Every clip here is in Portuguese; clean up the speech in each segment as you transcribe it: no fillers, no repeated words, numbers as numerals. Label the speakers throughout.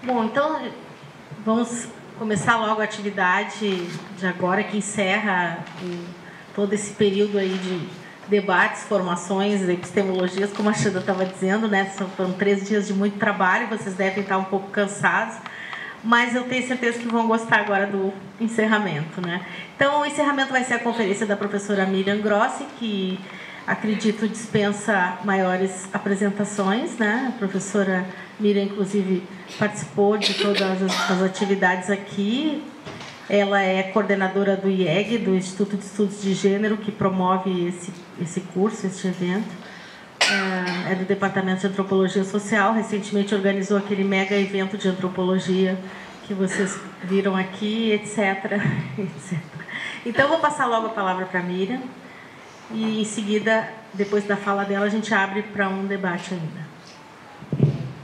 Speaker 1: Bom, então vamos começar logo a atividade de agora, que encerra todo esse período aí de debates, formações, epistemologias, como a Xanda estava dizendo, né? Foram 3 dias de muito trabalho, vocês devem estar um pouco cansados, mas eu tenho certeza que vão gostar agora do encerramento, né? Então, o encerramento vai ser a conferência da professora Miriam Grossi, que acredito dispensa maiores apresentações, né? A professora Miriam, inclusive, participou de todas as atividades aqui. Ela é coordenadora do IEG, do Instituto de Estudos de Gênero, que promove esse curso, este evento. É do Departamento de Antropologia Social. Recentemente organizou aquele mega evento de antropologia que vocês viram aqui, etc. etc. Então, vou passar logo a palavra para a Miriam. E, em seguida, depois da fala dela, a gente abre para um debate ainda.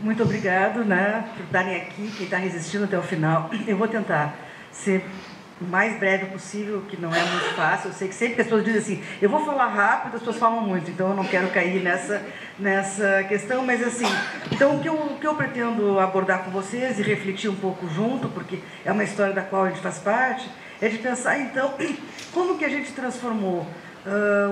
Speaker 2: Muito obrigado, né, por estarem aqui, quem está resistindo até o final. Eu vou tentar ser o mais breve possível, que não é muito fácil. Eu sei que sempre que as pessoas dizem assim, eu vou falar rápido, as pessoas falam muito, então eu não quero cair nessa questão, mas assim, então o que eu pretendo abordar com vocês e refletir um pouco junto, porque é uma história da qual a gente faz parte, é de pensar, então, como que a gente transformou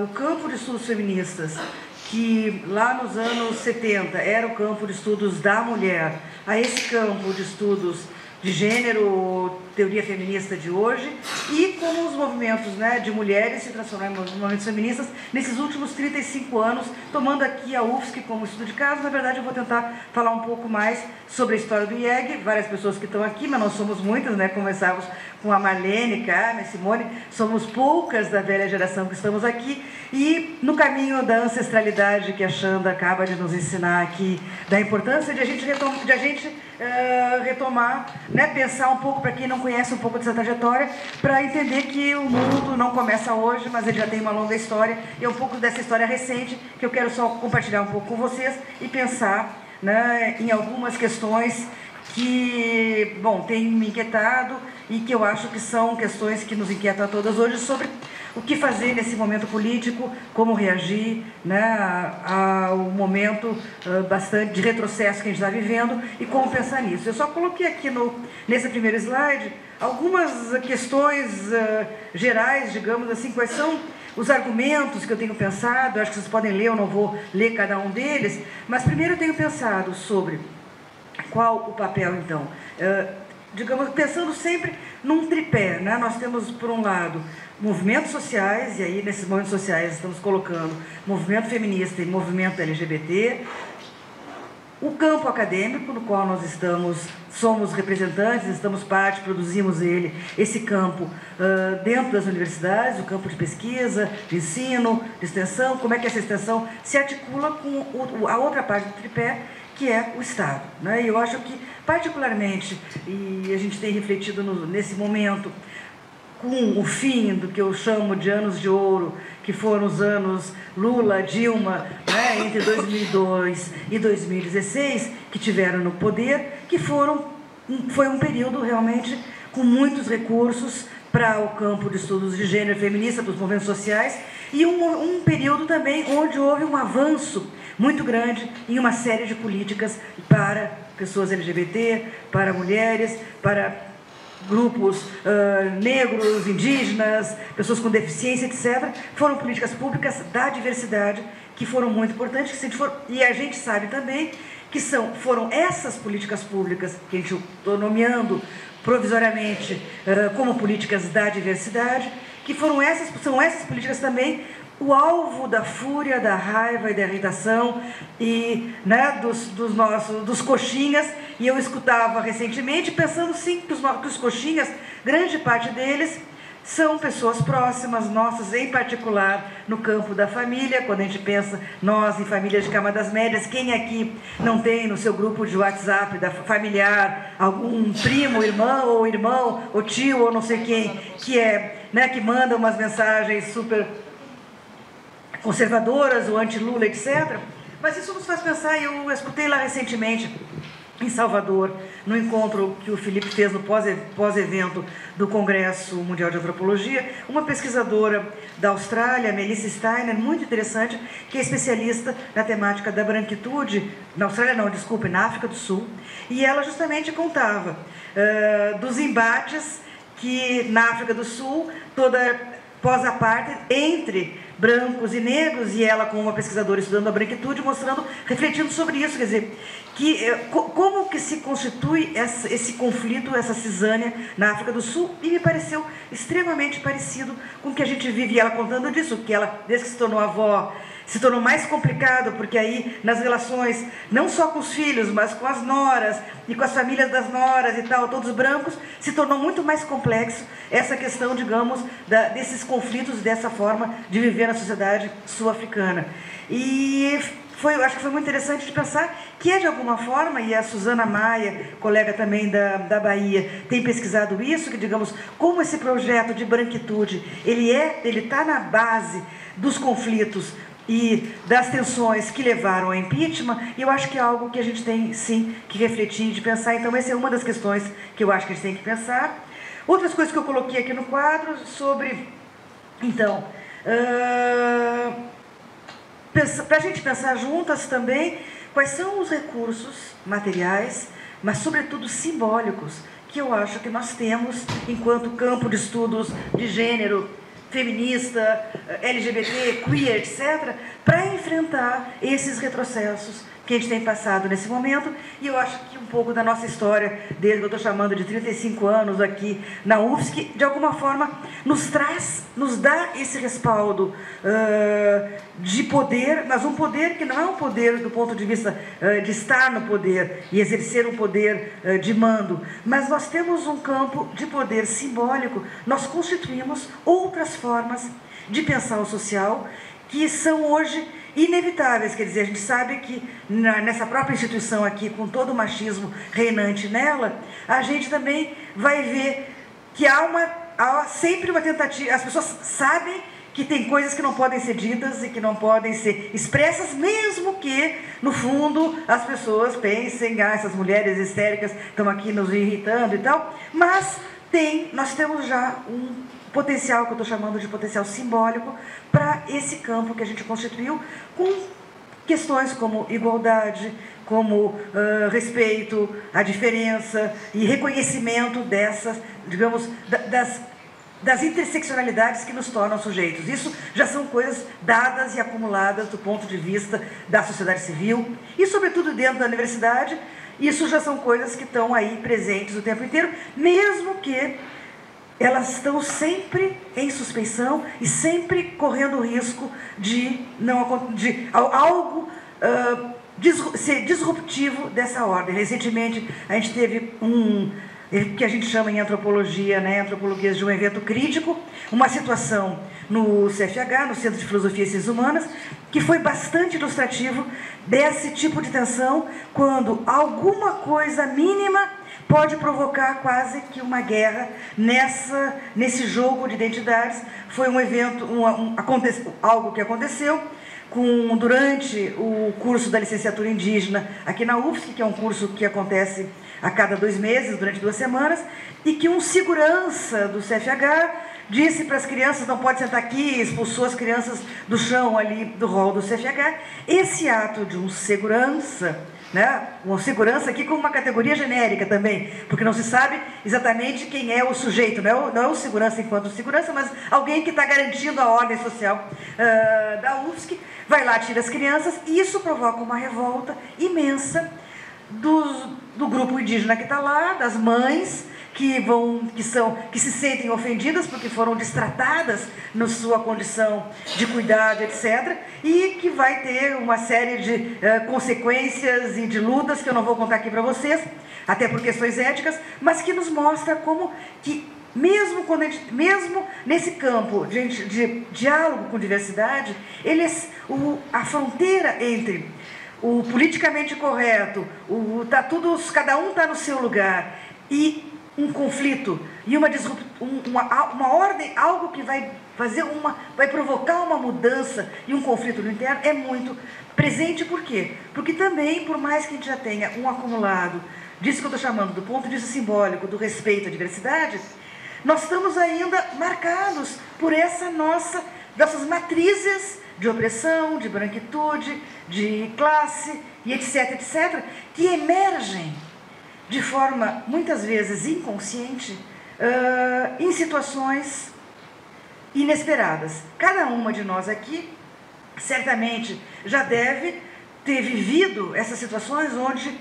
Speaker 2: o campo de estudos feministas, que lá nos anos 70 era o campo de estudos da mulher, a esse campo de estudos de gênero, teoria feminista de hoje, e como os movimentos, né, de mulheres se transformaram em movimentos feministas nesses últimos 35 anos, tomando aqui a UFSC como estudo de caso. Na verdade, eu vou tentar falar um pouco mais sobre a história do IEG, várias pessoas que estão aqui, mas nós somos muitas, né? Começávamos com a Marlene, Carmen, Simone, somos poucas da velha geração que estamos aqui, e no caminho da ancestralidade que a Xanda acaba de nos ensinar aqui, da importância de a gente retomar, né, pensar um pouco, para quem não conhece um pouco dessa trajetória, para entender que o mundo não começa hoje, mas ele já tem uma longa história, e é um pouco dessa história recente que eu quero só compartilhar um pouco com vocês e pensar, né, em algumas questões que, bom, têm me inquietado e que eu acho que são questões que nos inquietam a todas hoje, sobre o que fazer nesse momento político, como reagir, né, ao momento bastante de retrocesso que a gente está vivendo e como pensar nisso. Eu só coloquei aqui nesse primeiro slide algumas questões gerais, digamos assim, quais são os argumentos que eu tenho pensado. Acho que vocês podem ler, eu não vou ler cada um deles, mas primeiro eu tenho pensado sobre qual o papel, então, digamos, pensando sempre num tripé, né? Nós temos, por um lado, movimentos sociais, e aí nesses movimentos sociais estamos colocando movimento feminista e movimento LGBT, o campo acadêmico, no qual nós somos representantes, estamos parte, produzimos esse campo dentro das universidades, o campo de pesquisa, de ensino, de extensão, como é que essa extensão se articula com a outra parte do tripé, que é o Estado, né? E eu acho que, particularmente, e a gente tem refletido nesse momento, com o fim do que eu chamo de anos de ouro, que foram os anos Lula, Dilma, né, entre 2002 e 2016, que tiveram no poder, que foi um período realmente com muitos recursos para o campo de estudos de gênero feminista, para os movimentos sociais, e um período também onde houve um avanço muito grande em uma série de políticas para pessoas LGBT, para mulheres, para grupos negros, indígenas, pessoas com deficiência, etc. Foram políticas públicas da diversidade que foram muito importantes, e a gente sabe também que foram essas políticas públicas que a gente estou nomeando provisoriamente como políticas da diversidade, que são essas políticas também o alvo da fúria, da raiva e da irritação e, né, dos coxinhas. E eu escutava recentemente, pensando sim que os coxinhas, grande parte deles, são pessoas próximas, nossas, em particular no campo da família. Quando a gente pensa, nós em famílias de camadas médias, quem aqui não tem no seu grupo de WhatsApp familiar algum primo, irmão, ou tio, ou não sei quem, que manda umas mensagens super conservadoras, ou anti-Lula, etc. Mas isso nos faz pensar, eu escutei lá recentemente, em Salvador, no encontro que o Felipe fez no pós-evento do Congresso Mundial de Antropologia, uma pesquisadora da Austrália, Melissa Steiner, muito interessante, que é especialista na temática da branquitude, na Austrália não, desculpe, na África do Sul, e ela justamente contava dos embates que na África do Sul, toda pós-apartheid, entre brancos e negros, e ela, como uma pesquisadora estudando a branquitude, mostrando, refletindo sobre isso, quer dizer, como que se constitui esse conflito, essa cisânia na África do Sul, e me pareceu extremamente parecido com o que a gente vive, e ela contando disso, que ela, desde que se tornou avó, se tornou mais complicado, porque aí nas relações, não só com os filhos, mas com as noras e com as famílias das noras e tal, todos brancos, se tornou muito mais complexo essa questão, digamos, desses conflitos, dessa forma de viver na sociedade sul-africana. E acho que foi muito interessante de pensar que de alguma forma, e a Suzana Maia, colega também da Bahia, tem pesquisado isso, que digamos, como esse projeto de branquitude, ele está na base dos conflitos e das tensões que levaram ao impeachment, e eu acho que é algo que a gente tem, sim, que refletir, de pensar. Então, essa é uma das questões que eu acho que a gente tem que pensar. Outras coisas que eu coloquei aqui no quadro sobre... Então, para a gente pensar juntas também quais são os recursos materiais, mas, sobretudo, simbólicos, que eu acho que nós temos enquanto campo de estudos de gênero, feminista, LGBT, queer, etc., para enfrentar esses retrocessos que a gente tem passado nesse momento. E eu acho que um pouco da nossa história, desde que eu estou chamando de 35 anos aqui na UFSC, de alguma forma nos dá esse respaldo de poder, mas um poder que não é um poder do ponto de vista de estar no poder e exercer um poder de mando, mas nós temos um campo de poder simbólico, nós constituímos outras formas de pensar o social que são hoje inevitáveis. Quer dizer, a gente sabe que nessa própria instituição aqui, com todo o machismo reinante nela, a gente também vai ver que há sempre uma tentativa, as pessoas sabem que tem coisas que não podem ser ditas e que não podem ser expressas, mesmo que, no fundo, as pessoas pensem, essas mulheres histéricas estão aqui nos irritando e tal, mas nós temos já um potencial, que eu estou chamando de potencial simbólico, para esse campo que a gente constituiu, com questões como igualdade, como respeito à diferença e reconhecimento dessas, digamos, das interseccionalidades que nos tornam sujeitos. Isso já são coisas dadas e acumuladas do ponto de vista da sociedade civil e, sobretudo, dentro da universidade. Isso já são coisas que estão aí presentes o tempo inteiro, mesmo que elas estão sempre em suspeição e sempre correndo o risco de algo ser disruptivo dessa ordem. Recentemente, a gente teve que a gente chama em antropologia, antropologia de um evento crítico, uma situação no CFH, no Centro de Filosofia e Ciências Humanas, que foi bastante ilustrativo desse tipo de tensão, quando alguma coisa mínima pode provocar quase que uma guerra nesse jogo de identidades. Foi um evento, algo que aconteceu durante o curso da licenciatura indígena aqui na UFSC, que é um curso que acontece a cada 2 meses, durante 2 semanas, e que um segurança do CFH disse para as crianças, não pode sentar aqui, expulsou as crianças do chão ali do hall do CFH. Esse ato de um segurança, uma segurança aqui como uma categoria genérica também, porque não se sabe exatamente quem é o sujeito, não é o segurança enquanto segurança, mas alguém que está garantindo a ordem social da UFSC, vai lá, tira as crianças, e isso provoca uma revolta imensa do grupo indígena que está lá, das mães que se sentem ofendidas porque foram destratadas na sua condição de cuidado, etc., e que vai ter uma série de consequências e de lutas que eu não vou contar aqui para vocês, até por questões éticas, mas que nos mostra como que mesmo nesse campo de diálogo com diversidade, a fronteira entre o politicamente correto, cada um está no seu lugar, e um conflito e uma ordem, algo que vai provocar uma mudança e um conflito no interno, é muito presente. Por quê? Porque também, por mais que a gente já tenha um acumulado disso que eu estou chamando, do ponto de vista simbólico, do respeito à diversidade, nós estamos ainda marcados por dessas matrizes de opressão, de branquitude, de classe, e etc., etc., que emergem de forma, muitas vezes, inconsciente, em situações inesperadas. Cada uma de nós aqui, certamente, já deve ter vivido essas situações onde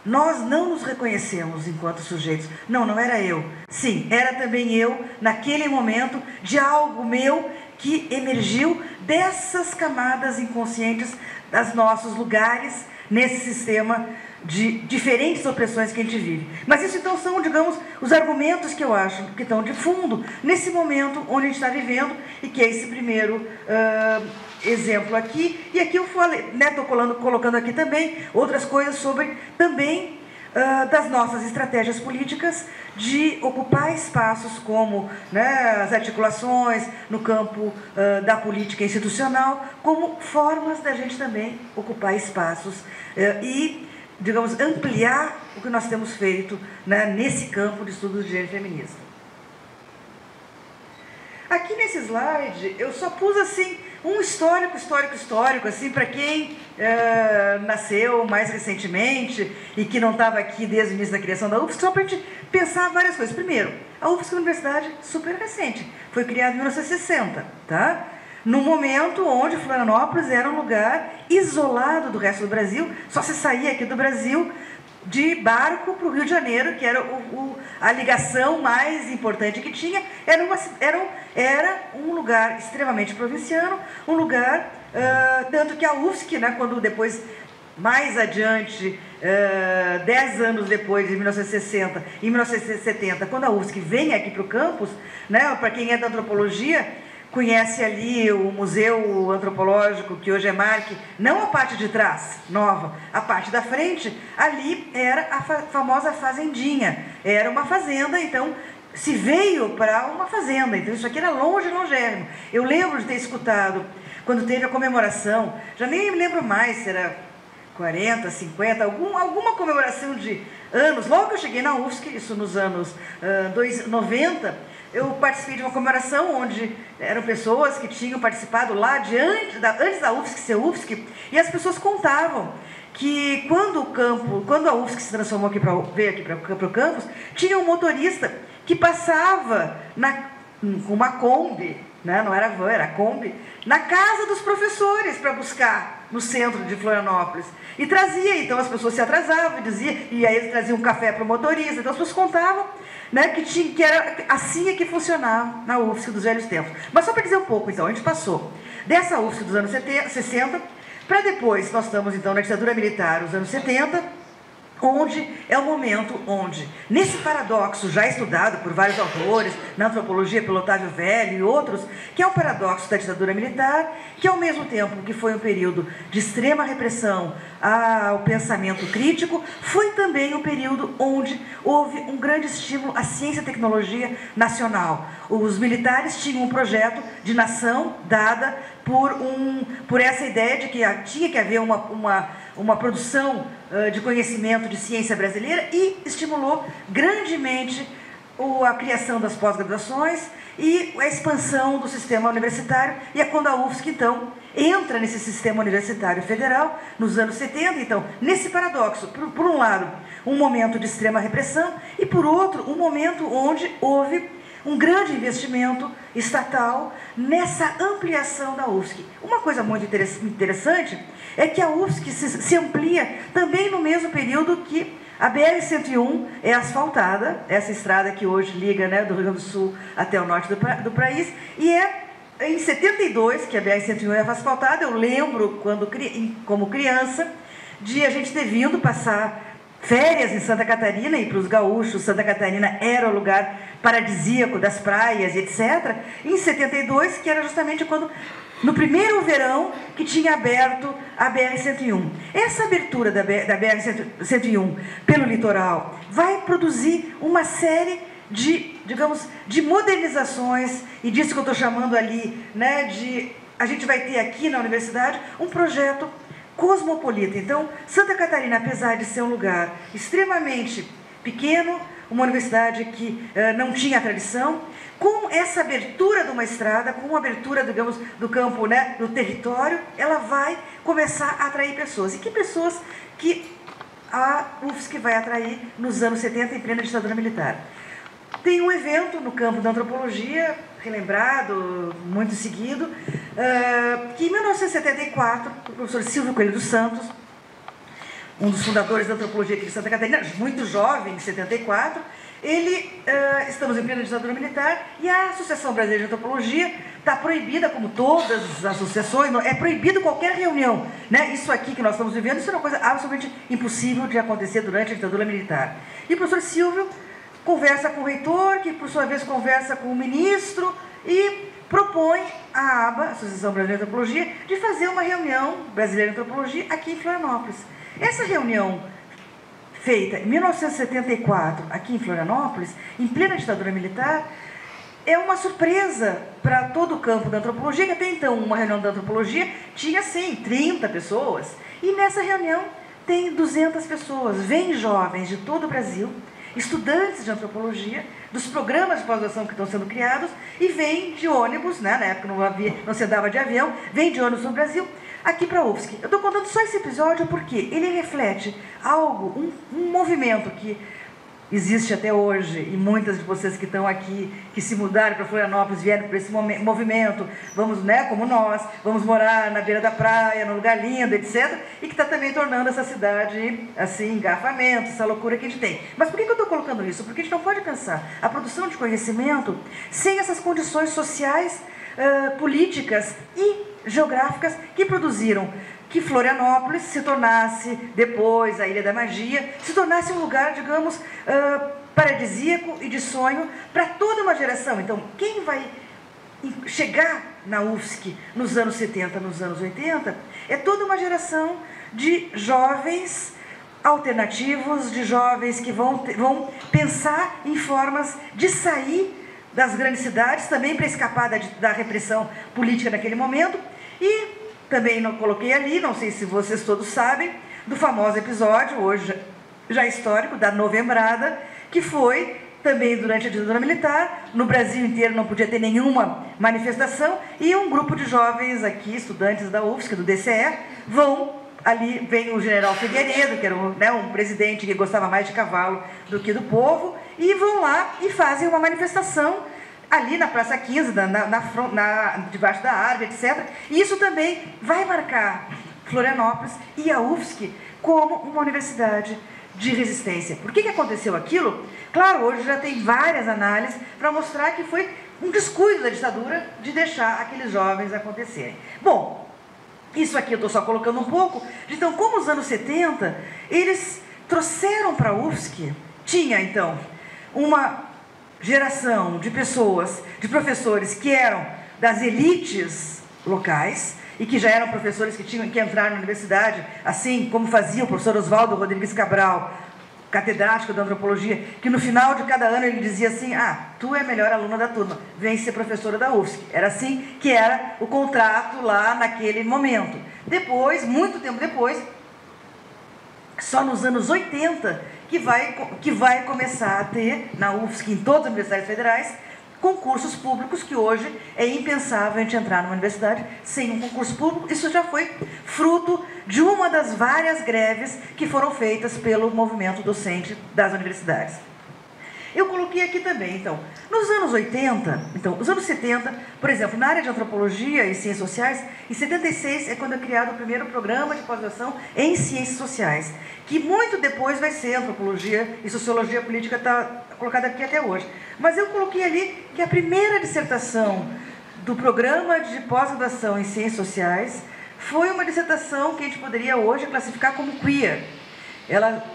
Speaker 2: nós não nos reconhecemos enquanto sujeitos. Não, não era eu. Sim, era também eu, naquele momento, de algo meu que emergiu dessas camadas inconscientes dos nossos lugares nesse sistema de diferentes opressões que a gente vive. Mas isso, então, são, digamos, os argumentos que eu acho que estão de fundo nesse momento onde a gente está vivendo e que é esse primeiro exemplo aqui. E aqui eu falei, né, estou colocando aqui também outras coisas sobre também das nossas estratégias políticas de ocupar espaços como, né, as articulações no campo da política institucional, como formas da gente também ocupar espaços e, digamos, ampliar o que nós temos feito, né, nesse campo de estudos de gênero feminista. Aqui nesse slide eu só pus assim um histórico, assim, para quem nasceu mais recentemente e que não estava aqui desde o início da criação da UFSC, só para a gente pensar várias coisas. Primeiro, a UFSC é uma universidade super recente, foi criada em 1960, tá? No momento onde Florianópolis era um lugar isolado do resto do Brasil, só se saía aqui do Brasil de barco para o Rio de Janeiro, que era a ligação mais importante que tinha. Era um lugar extremamente provinciano, um lugar, tanto que a UFSC, né, quando depois, mais adiante, 10 anos depois, em 1960, em 1970, quando a UFSC vem aqui para o campus, né, para quem é da antropologia, conhece ali o Museu Antropológico, que hoje é MARC, não a parte de trás, nova, a parte da frente, ali era a famosa fazendinha, era uma fazenda, então se veio para uma fazenda, então isso aqui era longérrimo. Eu lembro de ter escutado, quando teve a comemoração, já nem me lembro mais se era 40, 50, alguma comemoração de anos, logo que eu cheguei na UFSC, isso nos anos 90, eu participei de uma comemoração onde eram pessoas que tinham participado lá antes da UFSC ser UFSC, e as pessoas contavam que quando a UFSC se transformou veio aqui para o campus, tinha um motorista que passava com uma Kombi, né, não era van, era Kombi, na casa dos professores para buscar no centro de Florianópolis. E trazia, então as pessoas se atrasavam e aí eles traziam um café para o motorista, então as pessoas contavam, né, que era assim que funcionava na UFSC dos velhos tempos. Mas só para dizer um pouco, então, a gente passou dessa UFSC dos anos 60 para depois, nós estamos então na ditadura militar, os anos 70, onde é o momento onde, nesse paradoxo já estudado por vários autores, na antropologia pelo Otávio Velho e outros, que é o paradoxo da ditadura militar, que ao mesmo tempo que foi um período de extrema repressão ao pensamento crítico, foi também um período onde houve um grande estímulo à ciência e tecnologia nacional. Os militares tinham um projeto de nação dada por essa ideia de que tinha que haver uma produção de conhecimento de ciência brasileira e estimulou grandemente a criação das pós-graduações e a expansão do sistema universitário. E é quando a UFSC, então, entra nesse sistema universitário federal, nos anos 70, então, nesse paradoxo, por um lado, um momento de extrema repressão e, por outro, um momento onde houve um grande investimento estatal nessa ampliação da UFSC. Uma coisa muito interessante é que a UFSC se amplia também no mesmo período que a BR-101 é asfaltada, essa estrada que hoje liga, né, do Rio Grande do Sul até o norte do país, e é em 72 que a BR-101 é asfaltada. Eu lembro, como criança, de a gente ter vindo passar férias em Santa Catarina, e para os gaúchos Santa Catarina era o lugar paradisíaco das praias, etc. Em 72, que era justamente no primeiro verão que tinha aberto a BR-101. Essa abertura da BR-101 pelo litoral vai produzir uma série de modernizações, e disso que eu estou chamando ali, né, a gente vai ter aqui na universidade um projeto cosmopolita. Então, Santa Catarina, apesar de ser um lugar extremamente pequeno, uma universidade que não tinha tradição, com essa abertura de uma estrada, com a abertura, digamos, do campo, né, do território, ela vai começar a atrair pessoas. E que pessoas que a UFSC vai atrair nos anos 70, em plena ditadura militar? Tem um evento no campo da antropologia, relembrado, muito seguido, que em 1974, o professor Silvio Coelho dos Santos, um dos fundadores da antropologia aqui de Santa Catarina, muito jovem, em 74, estamos em plena ditadura militar, e a Associação Brasileira de Antropologia está proibida, como todas as associações, é proibido qualquer reunião, né? Isso aqui que nós estamos vivendo, isso é uma coisa absolutamente impossível de acontecer durante a ditadura militar. E o professor Silvio conversa com o reitor, que por sua vez conversa com o ministro, e propõe a ABA, Associação Brasileira de Antropologia, de fazer uma reunião brasileira de antropologia aqui em Florianópolis. Essa reunião, feita em 1974, aqui em Florianópolis, em plena ditadura militar, é uma surpresa para todo o campo da antropologia, que até então uma reunião da antropologia tinha, sim, 30 pessoas, e nessa reunião tem 200 pessoas, vêm jovens de todo o Brasil, estudantes de antropologia, dos programas de pós-graduação que estão sendo criados, e vêm de ônibus, né, na época não se andava de avião, vêm de ônibus no Brasil, aqui para a UFSC. Eu estou contando só esse episódio porque ele reflete algo, um movimento que existe até hoje, e muitas de vocês que estão aqui, que se mudaram para Florianópolis, vieram para esse movimento, vamos, né, como nós, vamos morar na beira da praia, num lugar lindo, etc., e que está também tornando essa cidade, assim, engarrafamento, essa loucura que a gente tem. Mas por que eu estou colocando isso? Porque a gente não pode pensar a produção de conhecimento sem essas condições sociais, políticas e geográficas que produziram que Florianópolis se tornasse, depois a Ilha da Magia, se tornasse um lugar, digamos, paradisíaco e de sonho para toda uma geração. Então, quem vai chegar na UFSC nos anos 70, nos anos 80, é toda uma geração de jovens alternativos, de jovens que vão pensar em formas de sair das grandes cidades, também para escapar da repressão política naquele momento. E também não coloquei ali, não sei se vocês todos sabem, do famoso episódio, hoje já histórico, da Novembrada, que foi também durante a ditadura militar. No Brasil inteiro não podia ter nenhuma manifestação, e um grupo de jovens aqui, estudantes da UFSC, do DCE, vão ali, vem o general Figueiredo, que era um presidente que gostava mais de cavalo do que do povo, e vão lá e fazem uma manifestação ali na Praça 15, debaixo da árvore, etc. E isso também vai marcar Florianópolis e a UFSC como uma universidade de resistência. Por que aconteceu aquilo? Claro, hoje já tem várias análises para mostrar que foi um descuido da ditadura de deixar aqueles jovens acontecerem. Bom, isso aqui eu estou só colocando um pouco. Então, como os anos 70, eles trouxeram para a UFSC, tinha então uma geração de pessoas, de professores que eram das elites locais e que já eram professores que tinham que entrar na universidade, assim como fazia o professor Oswaldo Rodrigues Cabral, catedrático da antropologia, que no final de cada ano ele dizia assim: tu é a melhor aluna da turma, vem ser professora da UFSC. Era assim que era o contrato lá naquele momento. Depois, muito tempo depois, só nos anos 80, que vai começar a ter, na UFSC, em todas as universidades federais, concursos públicos, que hoje é impensável a gente entrar numa universidade sem um concurso público. Isso já foi fruto de uma das várias greves que foram feitas pelo movimento docente das universidades. Eu coloquei aqui também, então, nos anos 80, então, os anos 70, por exemplo, na área de antropologia e ciências sociais, em 76 é quando é criado o primeiro programa de pós-graduação em ciências sociais, que muito depois vai ser antropologia e sociologia política, está colocada aqui até hoje. Mas eu coloquei ali que a primeira dissertação do programa de pós-graduação em ciências sociais foi uma dissertação que a gente poderia hoje classificar como queer,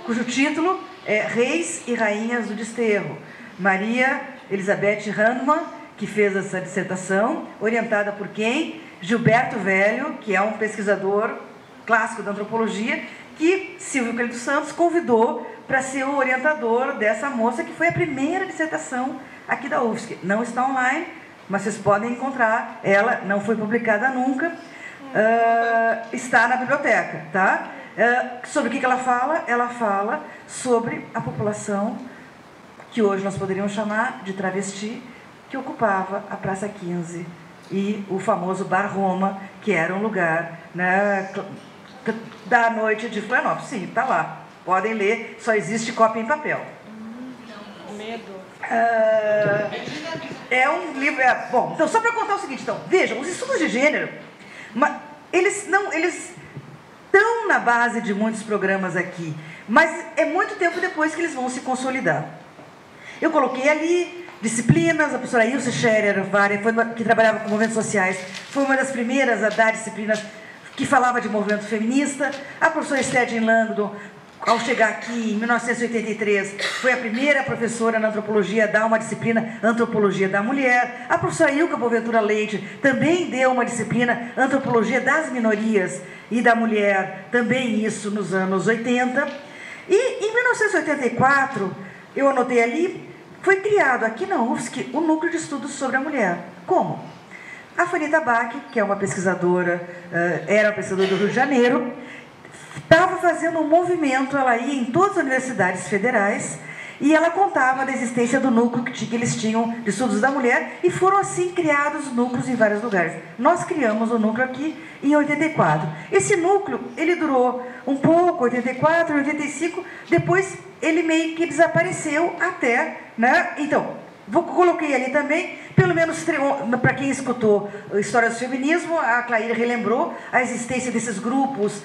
Speaker 2: cujo título é Reis e Rainhas do Desterro. Maria Elizabeth Handmann, que fez essa dissertação, orientada por quem? Gilberto Velho, que é um pesquisador clássico da antropologia, que Silvio Coelho dos Santos convidou para ser o orientador dessa moça, que foi a primeira dissertação aqui da UFSC. Não está online, mas vocês podem encontrar. Ela não foi publicada nunca. está na biblioteca, tá? Sobre o que ela fala? Ela fala sobre a população que hoje nós poderíamos chamar de travesti, que ocupava a Praça 15 e o famoso Bar Roma, que era um lugar, né, da noite de Florianópolis. Sim, está lá. Podem ler, só existe cópia em papel.
Speaker 1: Medo.
Speaker 2: É um livro... bom, então, só para contar o seguinte, então, vejam, os estudos de gênero, eles estão na base de muitos programas aqui, mas é muito tempo depois que eles vão se consolidar. Eu coloquei ali disciplinas, a professora Ilse Scherer, que trabalhava com movimentos sociais, foi uma das primeiras a dar disciplinas que falava de movimento feminista. A professora Stedin Langdon, ao chegar aqui em 1983, foi a primeira professora na antropologia a dar uma disciplina Antropologia da Mulher. A professora Ilka Boaventura Leite também deu uma disciplina Antropologia das Minorias e da Mulher, também isso nos anos 80. E em 1984, eu anotei ali, foi criado aqui na UFSC o Núcleo de Estudos sobre a Mulher. Como? A Fanita Bach, que é uma pesquisadora, era uma pesquisadora do Rio de Janeiro, estava fazendo um movimento, ela ia em todas as universidades federais e ela contava da existência do núcleo que eles tinham de estudos da mulher, e foram assim criados núcleos em vários lugares. Nós criamos o núcleo aqui em 84. Esse núcleo, ele durou um pouco, 84, 85, depois ele meio que desapareceu até, né? Então, coloquei ali também, pelo menos para quem escutou História do Feminismo, a Claíra relembrou a existência desses grupos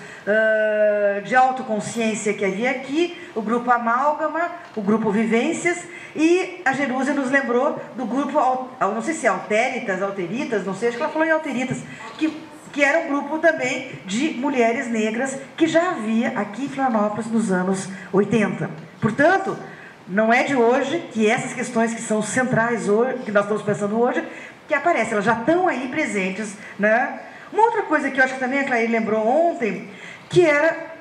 Speaker 2: de autoconsciência que havia aqui, o grupo Amálgama, o grupo Vivências, e a Jerúsia nos lembrou do grupo, não sei se Alteritas, não sei, acho que ela falou em Alteritas, que era um grupo também de mulheres negras que já havia aqui em Florianópolis nos anos 80. Portanto, não é de hoje que essas questões que são centrais hoje, que nós estamos pensando hoje, que aparecem, elas já estão aí presentes, né? Uma outra coisa que eu acho que também a Claire lembrou ontem, que era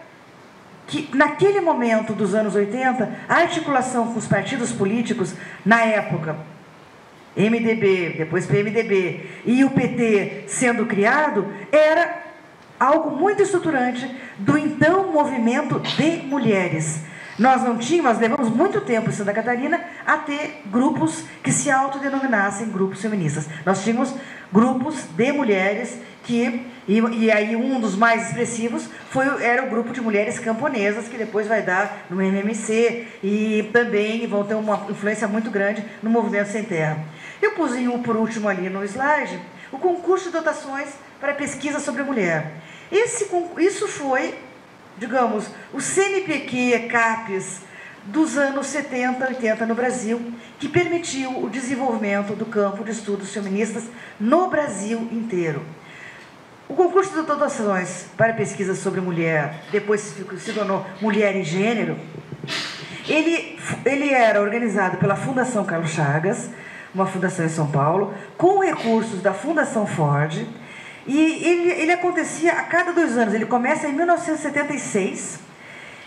Speaker 2: que naquele momento dos anos 80, a articulação com os partidos políticos, na época, MDB, depois PMDB, e o PT sendo criado, era algo muito estruturante do então movimento de mulheres. Nós levamos muito tempo em Santa Catarina a ter grupos que se autodenominassem grupos feministas. Nós tínhamos grupos de mulheres e aí um dos mais expressivos era o grupo de mulheres camponesas, que depois vai dar no MMC, e também vão ter uma influência muito grande no Movimento Sem Terra. Eu pus por último ali no slide o concurso de dotações para pesquisa sobre a mulher. Isso foi, digamos, o CNPq CAPES dos anos 70, 80 no Brasil, que permitiu o desenvolvimento do campo de estudos feministas no Brasil inteiro. O concurso de dotações para pesquisa sobre mulher, depois se tornou Mulher e Gênero, ele era organizado pela Fundação Carlos Chagas, uma fundação em São Paulo, com recursos da Fundação Ford, e ele acontecia a cada 2 anos. Ele começa em 1976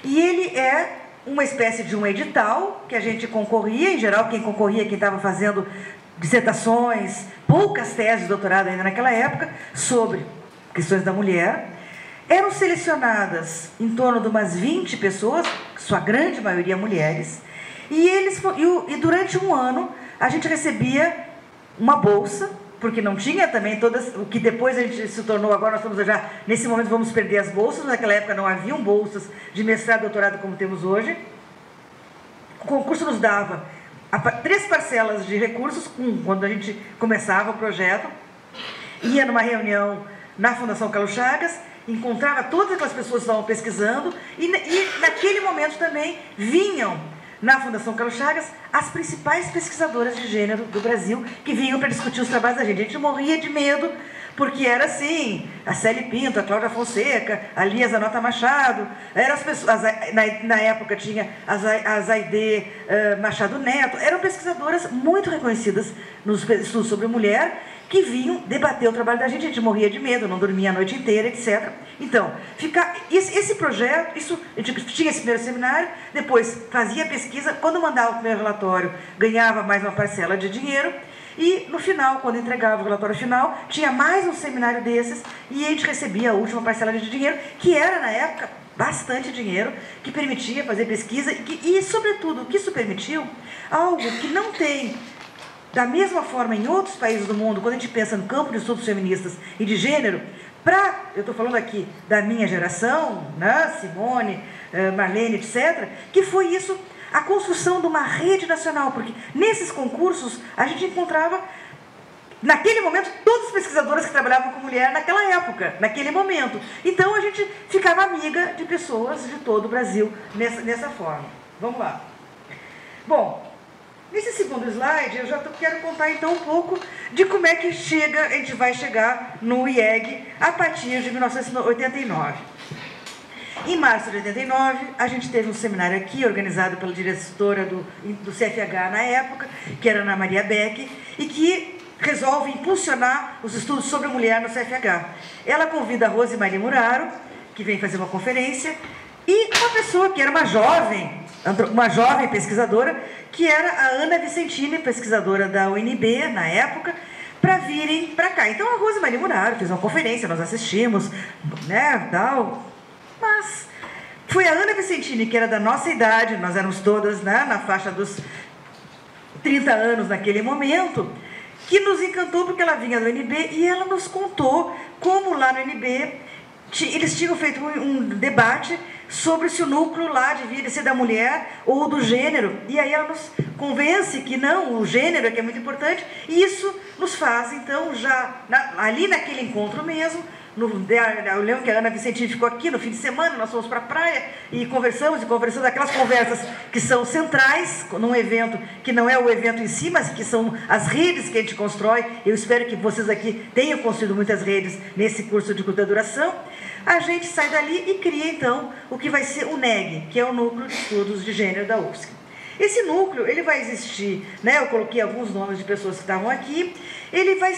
Speaker 2: e ele é uma espécie de um edital que a gente concorria, em geral quem concorria, quem estava fazendo dissertações, poucas teses de doutorado ainda naquela época, sobre questões da mulher. Eram selecionadas em torno de umas 20 pessoas, sua grande maioria mulheres, e durante um ano a gente recebia uma bolsa, porque não tinha também o que depois a gente se tornou, agora nós estamos já, nesse momento vamos perder as bolsas, naquela época não haviam bolsas de mestrado e doutorado como temos hoje. O concurso nos dava 3 parcelas de recursos, quando a gente começava o projeto, ia numa reunião na Fundação Carlos Chagas, encontrava todas aquelas pessoas que estavam pesquisando, e naquele momento também vinham na Fundação Carlos Chagas as principais pesquisadoras de gênero do Brasil, que vinham para discutir os trabalhos da gente. A gente morria de medo, porque era assim, a Célia Pinto, a Cláudia Fonseca, a Lia Zanota Machado, eram as pessoas, na época tinha a Zaide Machado Neto, eram pesquisadoras muito reconhecidas nos estudos sobre mulher, que vinham debater o trabalho da gente. A gente morria de medo, não dormia a noite inteira, etc. Então, esse projeto, a gente tinha esse primeiro seminário, depois fazia pesquisa, quando mandava o primeiro relatório, ganhava mais uma parcela de dinheiro, E no final, quando entregava o relatório final, tinha mais um seminário desses e a gente recebia a última parcela de dinheiro, que era, na época, bastante dinheiro, que permitia fazer pesquisa e sobretudo, o que isso permitiu? Algo que não tem, da mesma forma, em outros países do mundo, quando a gente pensa no campo de estudos feministas e de gênero, eu estou falando aqui da minha geração, né, Simone, Marlene, etc., que foi isso, a construção de uma rede nacional, porque nesses concursos a gente encontrava, naquele momento, todas as pesquisadoras que trabalhavam com mulher naquela época, naquele momento. Então a gente ficava amiga de pessoas de todo o Brasil nessa forma. Vamos lá. Bom, nesse segundo slide eu já quero contar então um pouco de como é que a gente vai chegar no IEG a partir de 1989. Em março de 89, a gente teve um seminário aqui, organizado pela diretora do CFH na época, que era Ana Maria Beck, e que resolve impulsionar os estudos sobre a mulher no CFH. Ela convida a Rosemarie Muraro, que vem fazer uma conferência, e uma pessoa que era uma jovem pesquisadora, que era a Ana Vicentini, pesquisadora da UNB na época, para virem para cá. Então a Rosemarie Muraro fez uma conferência, nós assistimos, né, tal. Mas foi a Ana Vicentini, que era da nossa idade, nós éramos todas, né, na faixa dos 30 anos naquele momento, que nos encantou porque ela vinha do UNB e ela nos contou como lá no UNB eles tinham feito um debate sobre se o núcleo lá devia ser da mulher ou do gênero. E aí ela nos convence que não, o gênero é que é muito importante, e isso nos faz, então, ali naquele encontro mesmo, eu lembro que a Ana Vicentini ficou aqui no fim de semana, nós fomos para a praia e conversamos, aquelas conversas que são centrais num evento, que não é o evento em si, mas que são as redes que a gente constrói. Eu espero que vocês aqui tenham construído muitas redes nesse curso de curta duração. A gente sai dali e cria, então, o que vai ser o NEG, que é o Núcleo de Estudos de Gênero da UFSC. Esse núcleo, ele vai existir, né? Eu coloquei alguns nomes de pessoas que estavam aqui. Ele vai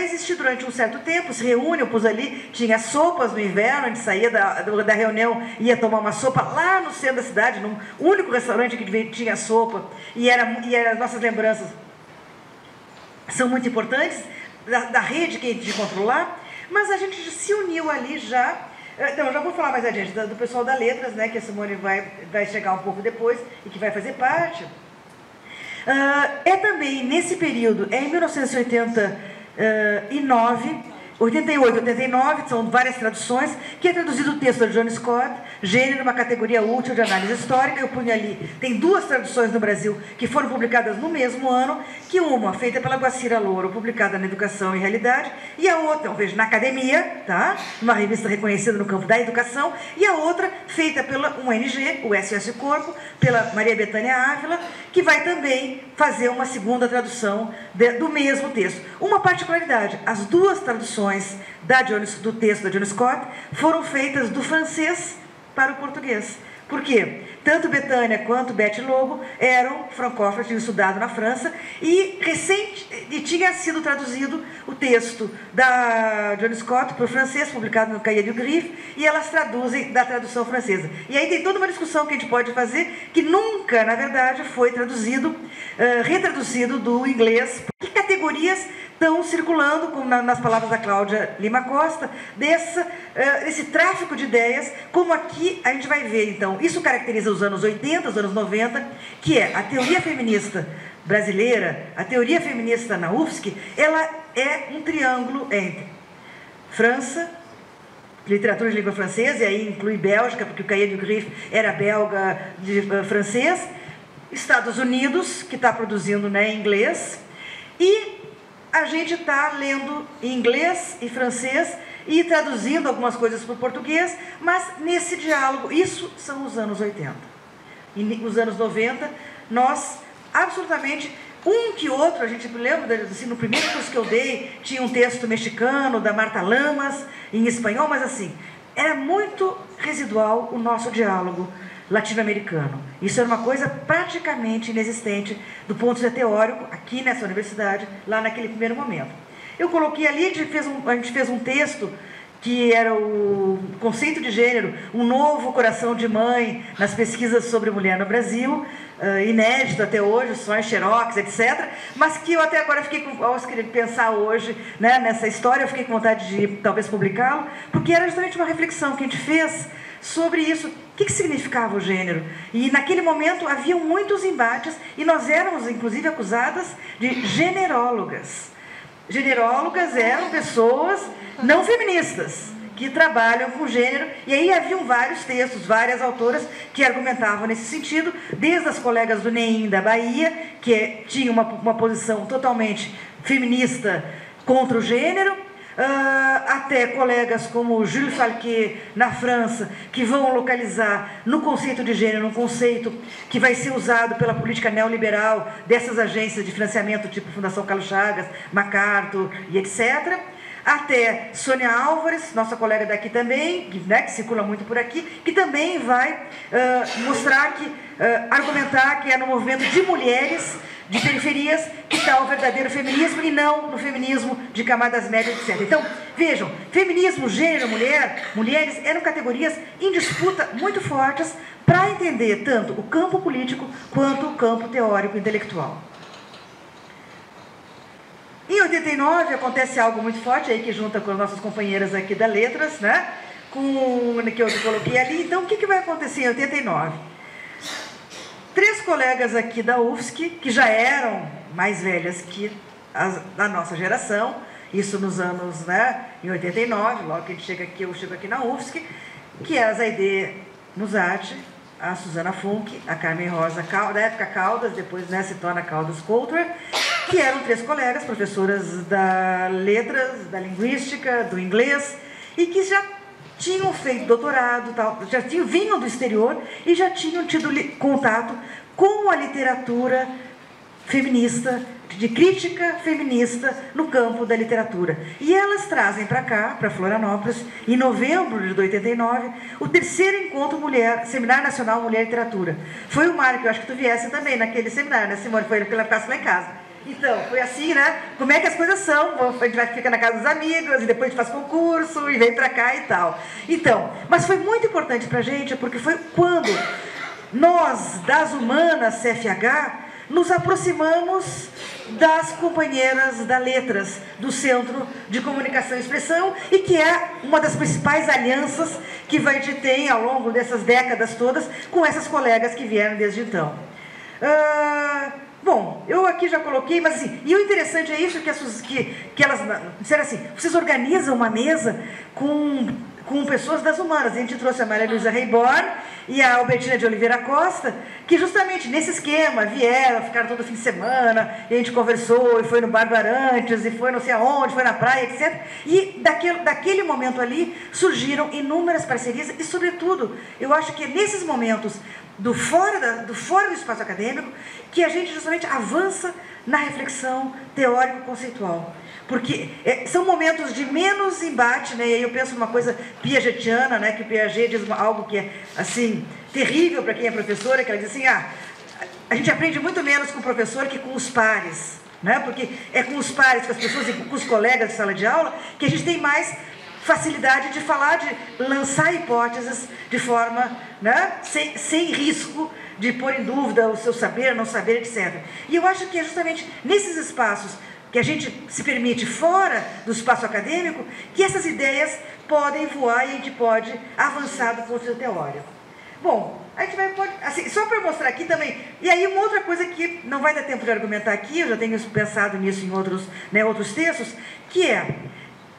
Speaker 2: existir durante um certo tempo, se reúne, eu pus ali, tinha sopas no inverno, a gente saía da reunião, ia tomar uma sopa lá no centro da cidade, num único restaurante que tinha sopa, e as nossas lembranças são muito importantes, da rede que a gente encontrou lá, mas a gente se uniu ali já. Então, já vou falar mais adiante do pessoal da Letras, né, que a Simone vai chegar um pouco depois e que vai fazer parte. É também, nesse período, em 1989, 88, 89, são várias traduções, que é traduzido o texto de John Scott, Gênero, uma categoria útil de análise histórica. Eu punho ali, tem duas traduções no Brasil que foram publicadas no mesmo ano, que uma feita pela Guacira Louro, publicada na Educação e Realidade, e a outra, veja, na Academia, tá? Uma revista reconhecida no campo da educação, e a outra feita pela ONG, o SOS Corpo, pela Maria Bethânia Ávila, que vai também fazer uma segunda tradução do mesmo texto. Uma particularidade, as duas traduções do texto da John Scott foram feitas do francês para o português. Por quê? Tanto Bethânia quanto Beth Lobo eram francófonas, tinham estudado na França, e tinha sido traduzido o texto da John Scott para o francês, publicado no Cahiers du Griffe, e elas traduzem da tradução francesa. E aí tem toda uma discussão que a gente pode fazer, que nunca, na verdade, foi retraduzido do inglês. Que categorias estão circulando, como nas palavras da Cláudia Lima Costa, desse tráfico de ideias, como aqui a gente vai ver, então, isso caracteriza os anos 80, os anos 90, que é a teoria feminista brasileira, a teoria feminista na UFSC, ela é um triângulo entre França, literatura de língua francesa, e aí inclui Bélgica, porque o Cahiers du Griffe era belga francês, Estados Unidos, que está produzindo, né, em inglês, e a gente está lendo em inglês e francês e traduzindo algumas coisas para o português, mas nesse diálogo, isso são os anos 80. E os anos 90, nós, absolutamente, um que outro, a gente lembra, assim, no primeiro curso que eu dei, tinha um texto mexicano, da Marta Lamas, em espanhol, mas assim, era muito residual o nosso diálogo latino-americano. Isso era uma coisa praticamente inexistente do ponto de vista teórico, aqui nessa universidade, lá naquele primeiro momento. Eu coloquei ali, a gente fez um texto que era o conceito de gênero, um novo coração de mãe nas pesquisas sobre mulher no Brasil, inédito até hoje, só em xerox, etc., mas que eu até agora fiquei ao pensar hoje, né, nessa história, eu fiquei com vontade de talvez publicá-lo, porque era justamente uma reflexão que a gente fez sobre isso. O que significava o gênero? E naquele momento haviam muitos embates e nós éramos inclusive acusadas de generólogas. Generólogas eram pessoas não feministas, que trabalham com gênero, e aí haviam vários textos, várias autoras que argumentavam nesse sentido, desde as colegas do NEIM da Bahia, que tinham uma posição totalmente feminista contra o gênero, até colegas como Jules Falquet, na França, que vão localizar no conceito de gênero, um conceito que vai ser usado pela política neoliberal dessas agências de financiamento, tipo Fundação Carlos Chagas, MacArthur e etc., até Sônia Álvares, nossa colega daqui também, que circula muito por aqui, que também vai mostrar argumentar que é no movimento de mulheres, de periferias, que está o verdadeiro feminismo e não no feminismo de camadas médias, etc. Então, vejam, feminismo, gênero, mulheres eram categorias em disputa muito fortes para entender tanto o campo político quanto o campo teórico intelectual. Em 89 acontece algo muito forte aí que junta com as nossas companheiras aqui da Letras, né? Que eu coloquei ali. Então, o que vai acontecer em 89? 3 colegas aqui da UFSC, que já eram mais velhas que da nossa geração, isso nos anos, né, em 89, logo que a gente chega aqui, eu chego aqui na UFSC, que é a Zaide Musati, a Susana Funk, a Carmen Rosa, da época Caldas, depois, né, se torna Caldas Coulter, que eram 3 colegas, professoras da letras, da linguística, do inglês, e que já tinham feito doutorado, já vinham do exterior e já tinham tido contato com a literatura feminista, de crítica feminista no campo da literatura. E elas trazem para cá, para Florianópolis, em novembro de 89, o 3º encontro Seminário Nacional Mulher e Literatura. Foi o Mário, que eu acho que tu viesse também naquele seminário, né, Simone? Foi ele que ela ficasse lá em casa. Então, foi assim, né? Como é que as coisas são? A gente fica na casa dos amigos, e depois a gente faz concurso, e vem pra cá e tal. Então, mas foi muito importante pra gente, porque foi quando nós, das humanas CFH, nos aproximamos das companheiras da Letras, do Centro de Comunicação e Expressão, e que é uma das principais alianças que a gente tem ao longo dessas décadas todas com essas colegas que vieram desde então. Bom, eu aqui já coloquei, mas assim, e o interessante é isso, que elas disseram assim, vocês organizam uma mesa com pessoas das humanas. A gente trouxe a Maria Luísa Reborn e a Albertina de Oliveira Costa, que justamente nesse esquema vieram, ficaram todo fim de semana, e a gente conversou, e foi no Bar do Arantes, e foi não sei aonde, foi na praia, etc. E daquele momento ali surgiram inúmeras parcerias, e sobretudo, eu acho que é nesses momentos do fora do espaço acadêmico que a gente justamente avança na reflexão teórico-conceitual. Porque são momentos de menos embate, né? E aí eu penso numa coisa piagetiana, né? Que o Piaget diz algo que é, assim, terrível para quem é professora, que ela diz assim, a gente aprende muito menos com o professor que com os pares, né? Porque é com os pares, com as pessoas e com os colegas de sala de aula que a gente tem mais facilidade de falar, de lançar hipóteses de forma, né? sem risco de pôr em dúvida o seu saber, não saber, etc. E eu acho que é justamente nesses espaços que a gente se permite fora do espaço acadêmico, que essas ideias podem voar e a gente pode avançar do ponto de vista teórico. Bom, a gente pode, assim, só para mostrar aqui também, e aí uma outra coisa que não vai dar tempo de argumentar aqui, eu já tenho pensado nisso em outros textos, que é,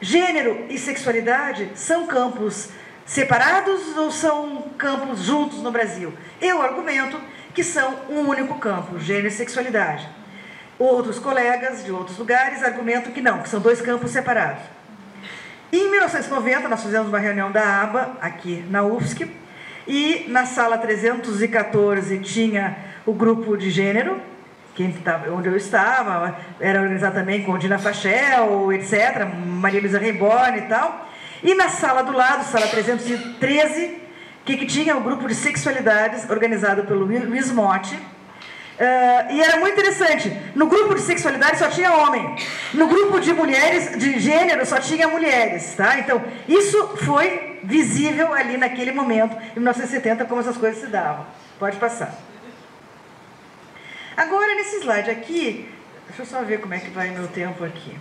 Speaker 2: gênero e sexualidade são campos separados ou são campos juntos no Brasil? Eu argumento que são um único campo, gênero e sexualidade. Outros colegas de outros lugares argumentam que não, que são 2 campos separados. Em 1990, nós fizemos uma reunião da ABA, aqui na UFSC, e na sala 314 tinha o grupo de gênero, onde eu estava, era organizado também com Dina Fachel, etc., Maria Luísa Reborn e tal. E na sala do lado, sala 313, que tinha o grupo de sexualidades, organizado pelo Luiz Motti. E era muito interessante, no grupo de sexualidade só tinha homem, no grupo de mulheres, de gênero, só tinha mulheres, tá? Então, isso foi visível ali naquele momento, em 1970, como essas coisas se davam. Pode passar. Agora, nesse slide aqui, deixa eu só ver como é que vai meu tempo aqui.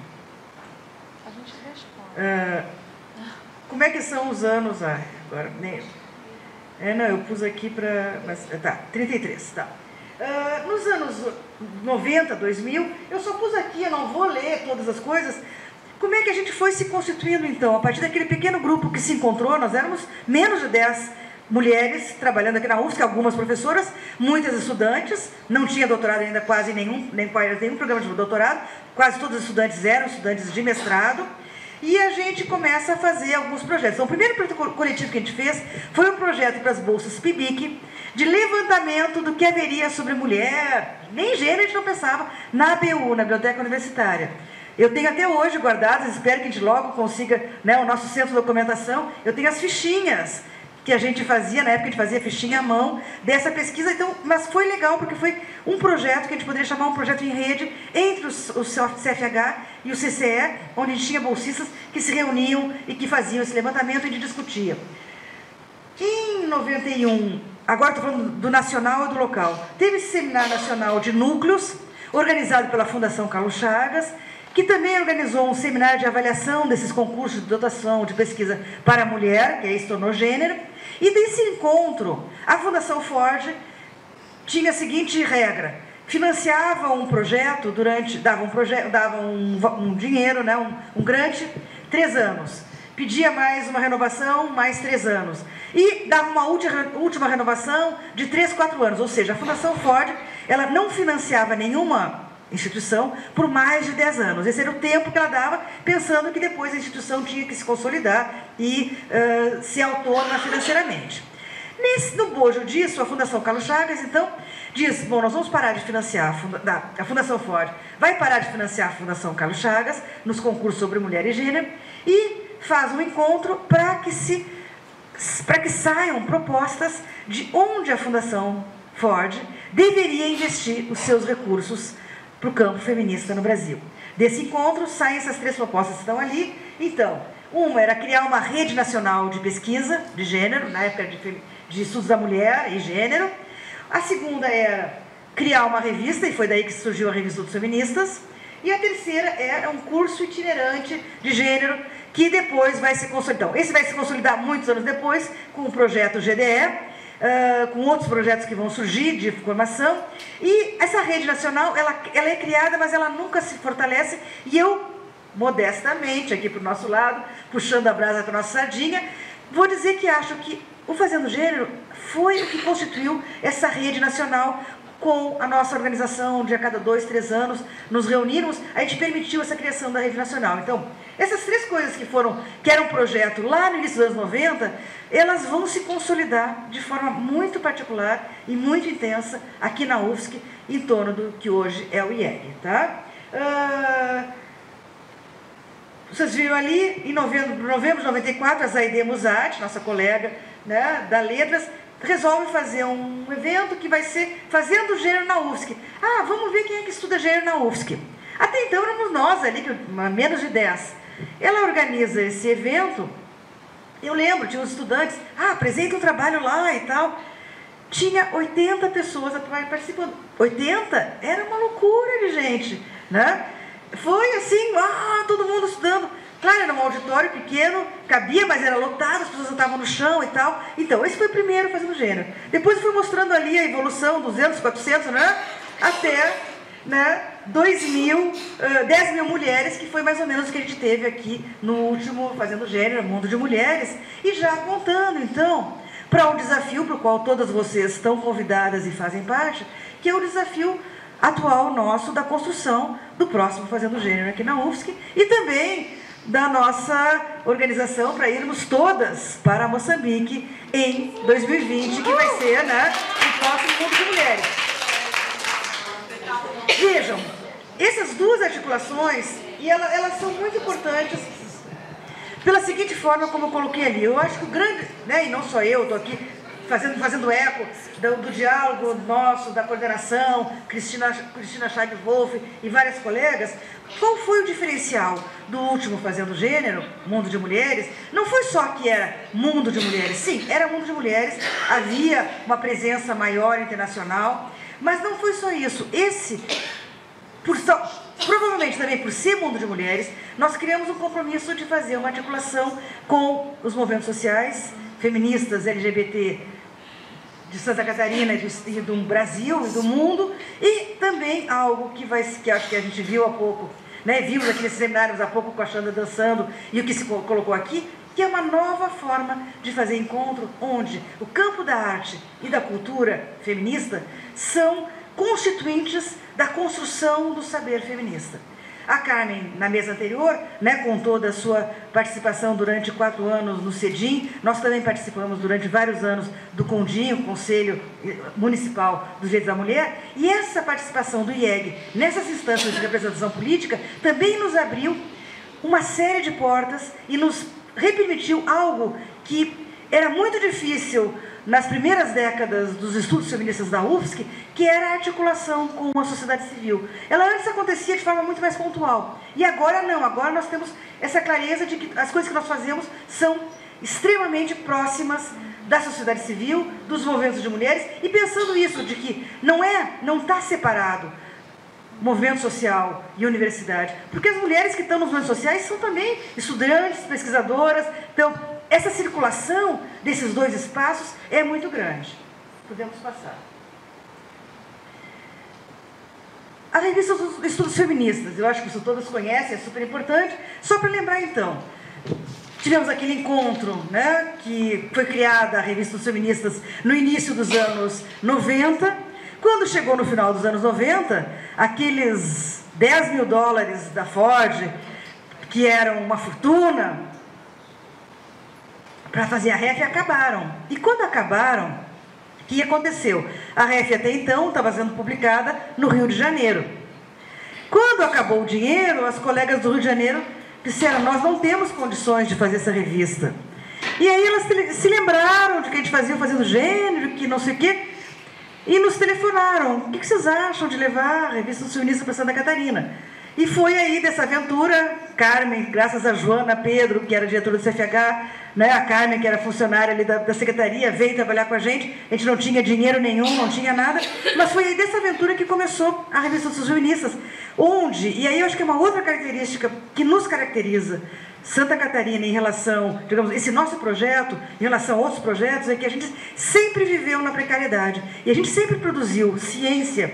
Speaker 1: A gente responde.
Speaker 2: Como é que são os anos? Agora, nem... não, eu pus aqui para... Tá, 33, tá. Nos anos 90, 2000, eu só pus aqui, eu não vou ler todas as coisas. Como é que a gente foi se constituindo, então? A partir daquele pequeno grupo que se encontrou, nós éramos menos de 10 mulheres trabalhando aqui na UFSC, algumas professoras, muitas estudantes, não tinha doutorado ainda quase nenhum programa de doutorado, quase todos os estudantes eram estudantes de mestrado, e a gente começa a fazer alguns projetos. Então, o primeiro projeto coletivo que a gente fez foi um projeto para as bolsas PIBIC, de levantamento do que haveria sobre mulher, nem gênero a gente não pensava, na ABU, na Biblioteca Universitária. Eu tenho até hoje guardadas, espero que a gente logo consiga, né, o nosso centro de documentação, eu tenho as fichinhas que a gente fazia, na época a gente fazia fichinha à mão, dessa pesquisa, então, mas foi legal, porque foi um projeto que a gente poderia chamar um projeto em rede entre o CFH e o CCE, onde a gente tinha bolsistas que se reuniam e que faziam esse levantamento e a gente discutia. Em 91, agora estou falando do nacional e do local, teve esse seminário nacional de núcleos, organizado pela Fundação Carlos Chagas, que também organizou um seminário de avaliação desses concursos de dotação de pesquisa para a mulher, que aí se tornou gênero, e desse encontro, a Fundação Ford tinha a seguinte regra: financiava um projeto dava um dinheiro, né, um grant, 3 anos. Pedia mais uma renovação, mais 3 anos. E dava uma última renovação de 3, 4 anos. Ou seja, a Fundação Ford, ela não financiava nenhuma instituição por mais de 10 anos. Esse era o tempo que ela dava, pensando que depois a instituição tinha que se consolidar e ser autônoma financeiramente. No bojo disso, a Fundação Carlos Chagas, então, diz: bom, nós vamos parar de financiar, a Fundação Ford vai parar de financiar a Fundação Carlos Chagas nos concursos sobre mulher e gênero, e faz um encontro para que saiam propostas de onde a Fundação Ford deveria investir os seus recursos para o campo feminista no Brasil. Desse encontro saem essas 3 propostas que estão ali. Então, uma era criar uma rede nacional de pesquisa de gênero, na época de estudos da mulher e gênero. A segunda era criar uma revista, e foi daí que surgiu a Revista dos Feministas. E a terceira era um curso itinerante de gênero, que depois vai se consolidar. Então, esse vai se consolidar muitos anos depois, com o projeto GDE, com outros projetos que vão surgir de formação. E essa rede nacional, ela é criada, mas ela nunca se fortalece. E eu, modestamente, aqui para o nosso lado, puxando a brasa para a nossa sardinha, vou dizer que acho que o Fazendo Gênero foi o que constituiu essa rede nacional. Com a nossa organização, de a cada 2, 3 anos, nos reunirmos, a gente permitiu essa criação da rede nacional. Então, essas 3 coisas que eram um projeto lá no início dos anos 90, elas vão se consolidar de forma muito particular e muito intensa aqui na UFSC, em torno do que hoje é o IEG, tá? Vocês viram ali, em novembro de 94, a Zaide Musati, nossa colega, né, da Letras, resolve fazer um evento que vai ser Fazendo Gênero na UFSC. Vamos ver quem é que estuda gênero na UFSC. Até então éramos nós ali, menos de 10. Ela organiza esse evento, eu lembro, tinha uns estudantes, apresenta um trabalho lá e tal. Tinha 80 pessoas participando. 80? Era uma loucura de gente, né? Foi assim, todo mundo estudando. Claro, era um auditório pequeno, cabia, mas era lotado, as pessoas estavam no chão e tal. Então, esse foi o primeiro Fazendo Gênero. Depois foi mostrando ali a evolução, 200, 400, né? Até, né, 10 mil mulheres, que foi mais ou menos o que a gente teve aqui no último Fazendo Gênero, Mundo de Mulheres. E já apontando, então, para o desafio para o qual todas vocês estão convidadas e fazem parte, que é o desafio atual nosso da construção do próximo Fazendo Gênero aqui na UFSC, e também da nossa organização para irmos todas para Moçambique em 2020, que vai ser, né, o próximo Mundo de Mulheres. Vejam, essas 2 articulações, e elas são muito importantes pela seguinte forma, como eu coloquei ali. Eu acho que o grande, né, e não só eu, estou aqui fazendo eco do diálogo nosso, da coordenação, Cristina Scheib-Wolf e várias colegas. Qual foi o diferencial do último Fazendo Gênero, Mundo de Mulheres? Não foi só que era Mundo de Mulheres, sim, era Mundo de Mulheres, havia uma presença maior internacional, Mas não foi só isso. Provavelmente também por ser mundo de mulheres, nós criamos um compromisso de fazer uma articulação com os movimentos sociais, feministas, LGBT, de Santa Catarina e do Brasil e do mundo, e também algo que acho que a gente viu há pouco, né? Vimos aqui nesses seminários há pouco com a Xanda dançando, e o que se colocou aqui, que é uma nova forma de fazer encontro, onde o campo da arte e da cultura feminista são constituintes da construção do saber feminista. A Carmen, na mesa anterior, né, com toda a sua participação durante 4 anos no CEDIM, nós também participamos durante vários anos do CONDIM, o Conselho Municipal dos Direitos da Mulher, e essa participação do IEG nessas instâncias de representação política também nos abriu uma série de portas e nos repermitiu algo que era muito difícil nas primeiras décadas dos estudos feministas da UFSC, que era a articulação com a sociedade civil. Ela antes acontecia de forma muito mais pontual. E agora não, agora nós temos essa clareza de que as coisas que nós fazemos são extremamente próximas da sociedade civil, dos movimentos de mulheres, e pensando isso, de que não está separado movimento social e universidade, porque as mulheres que estão nos movimentos sociais são também estudantes, pesquisadoras, então essa circulação desses dois espaços é muito grande. Podemos passar. A revista dos Estudos Feministas, eu acho que isso todos conhecem, é super importante. Só para lembrar então, tivemos aquele encontro, né, que foi criada a revista dos Feministas no início dos anos 90. Quando chegou no final dos anos 90, aqueles $10 mil da Ford, que eram uma fortuna, para fazer a REF, acabaram. E quando acabaram, o que aconteceu? A REF até então estava sendo publicada no Rio de Janeiro. Quando acabou o dinheiro, as colegas do Rio de Janeiro disseram: nós não temos condições de fazer essa revista. E aí elas se lembraram de que a gente fazia Fazendo Gênero, que não sei o quê, e nos telefonaram: o que vocês acham de levar a revista do Feminista para Santa Catarina? E foi aí dessa aventura, Carmen, graças a Joana Pedro, que era diretora do CFH, né, a Carmen, que era funcionária ali da secretaria, veio trabalhar com a gente não tinha dinheiro nenhum, não tinha nada, mas foi aí dessa aventura que começou a revista dos Feministas, onde, e aí eu acho que é uma outra característica que nos caracteriza, Santa Catarina, em relação, digamos, esse nosso projeto, em relação a outros projetos, é que a gente sempre viveu na precariedade, e a gente sempre produziu ciência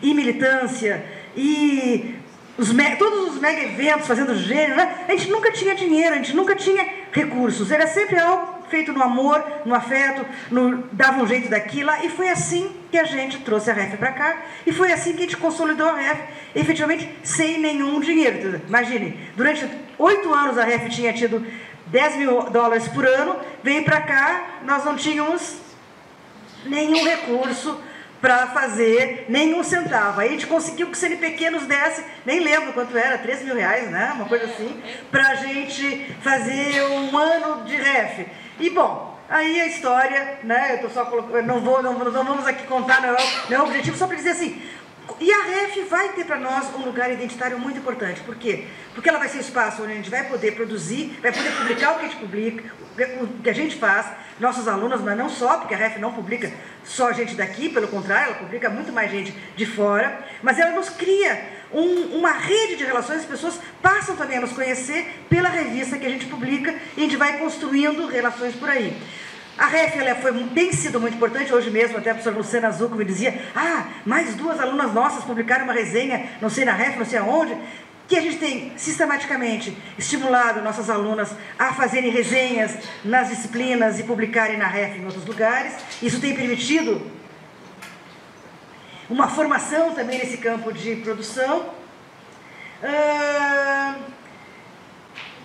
Speaker 2: e militância, e todos os mega eventos Fazendo Gênero, né? A gente nunca tinha dinheiro, a gente nunca tinha recursos, era sempre algo feito no amor, no afeto, dava um jeito daqui lá, e foi assim que a gente trouxe a REF para cá, e foi assim que a gente consolidou a REF, efetivamente sem nenhum dinheiro. Imagine, durante 8 anos a REF tinha tido $10 mil por ano, veio para cá, nós não tínhamos nenhum recurso para fazer nenhum centavo. Aí a gente conseguiu que o CNPq nos desse, nem lembro quanto era, R$3 mil, né? Uma coisa assim, para a gente fazer um ano de REF. E bom, aí a história, né? Eu tô só colocando, não vamos aqui contar, não é o objetivo, só para dizer assim. E a REF vai ter para nós um lugar identitário muito importante. Por quê? Porque ela vai ser um espaço onde a gente vai poder produzir, vai poder publicar o que a gente publica, o que a gente faz, nossos alunos, mas não só, porque a REF não publica só gente daqui, pelo contrário, ela publica muito mais gente de fora, mas ela nos cria uma rede de relações, as pessoas passam também a nos conhecer pela revista que a gente publica e a gente vai construindo relações por aí. A REF tem sido muito importante, hoje mesmo até a professora Luciana Zucco me dizia: mais 2 alunas nossas publicaram uma resenha, não sei na REF, não sei aonde, que a gente tem sistematicamente estimulado nossas alunas a fazerem resenhas nas disciplinas e publicarem na REF em outros lugares. Isso tem permitido uma formação também nesse campo de produção.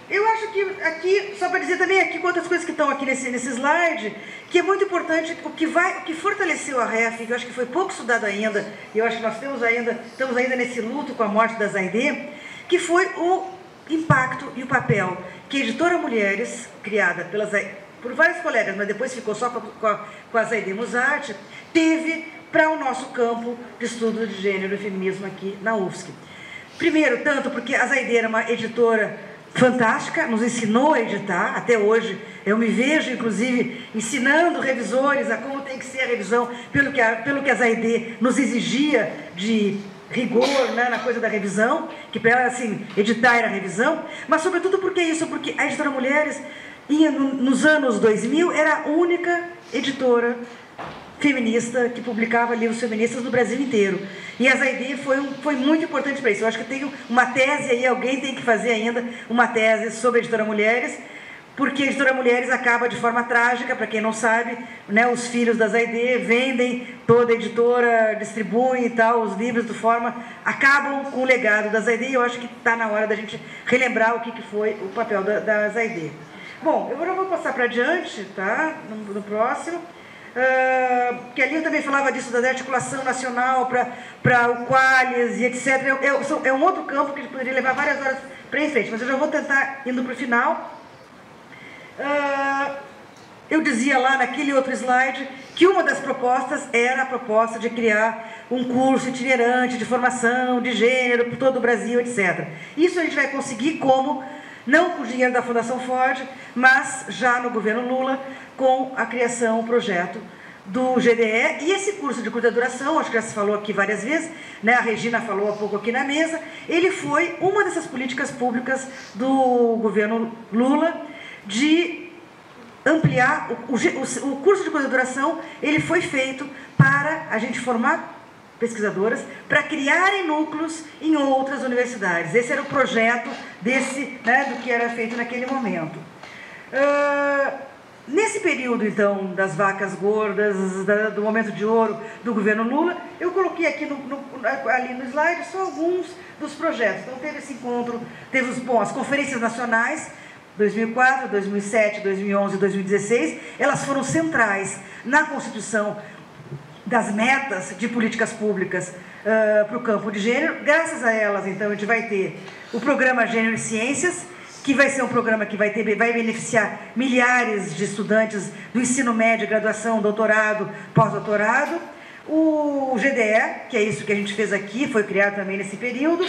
Speaker 2: Eu acho que aqui, só para dizer também aqui outras coisas que estão aqui nesse slide, que é muito importante, o que fortaleceu a REF, que eu acho que foi pouco estudado ainda, e eu acho que nós estamos ainda nesse luto com a morte da Zaidê, que foi o impacto e o papel que a editora Mulheres, criada por vários colegas, mas depois ficou só com a Zaidê Musart, teve para o nosso campo de estudo de gênero e feminismo aqui na UFSC. Primeiro, tanto porque a Zaidê era uma editora fantástica, nos ensinou a editar, até hoje eu me vejo, inclusive, ensinando revisores a como tem que ser a revisão pelo que a Zaide nos exigia de rigor, né, na coisa da revisão, que para ela, assim, editar era revisão, mas sobretudo porque isso, porque a Editora Mulheres, nos anos 2000, era a única editora feminista que publicava livros feministas no Brasil inteiro. E a Zaide foi muito importante para isso. Eu acho que tem uma tese aí, alguém tem que fazer ainda uma tese sobre a Editora Mulheres, porque a Editora Mulheres acaba de forma trágica, para quem não sabe, né, os filhos da Zaide vendem toda a editora, distribuem e tal, os livros de forma... acabam com o legado da Zaide, e eu acho que está na hora da gente relembrar o que foi o papel da Zaide. Bom, eu agora vou passar para adiante, tá? No próximo. Que ali eu também falava disso, da articulação nacional para o Qualis e etc. É um outro campo que a gente poderia levar várias horas para em frente, mas eu já vou tentar indo para o final. Eu dizia lá naquele outro slide que uma das propostas era a proposta de criar um curso itinerante de formação de gênero por todo o Brasil, etc. Isso a gente vai conseguir como? Não com o dinheiro da Fundação Ford, mas já no governo Lula, com a criação, o projeto do GDE. E esse curso de curta duração, acho que já se falou aqui várias vezes, né? A Regina falou há pouco aqui na mesa, ele foi uma dessas políticas públicas do governo Lula de ampliar o curso de curta duração. Ele foi feito para a gente formar pesquisadoras para criarem núcleos em outras universidades. Esse era o projeto do que era feito naquele momento. Nesse período, então, das vacas gordas, do momento de ouro do governo Lula, eu coloquei aqui ali no slide só alguns dos projetos. Então, teve esse encontro, teve as conferências nacionais, 2004, 2007, 2011 e 2016, elas foram centrais na constituição das metas de políticas públicas para o campo de gênero. Graças a elas, então, a gente vai ter o programa Gênero e Ciências, que vai ser um programa que vai beneficiar milhares de estudantes do ensino médio, graduação, doutorado, pós-doutorado. O GDE, que é isso que a gente fez aqui, foi criado também nesse período.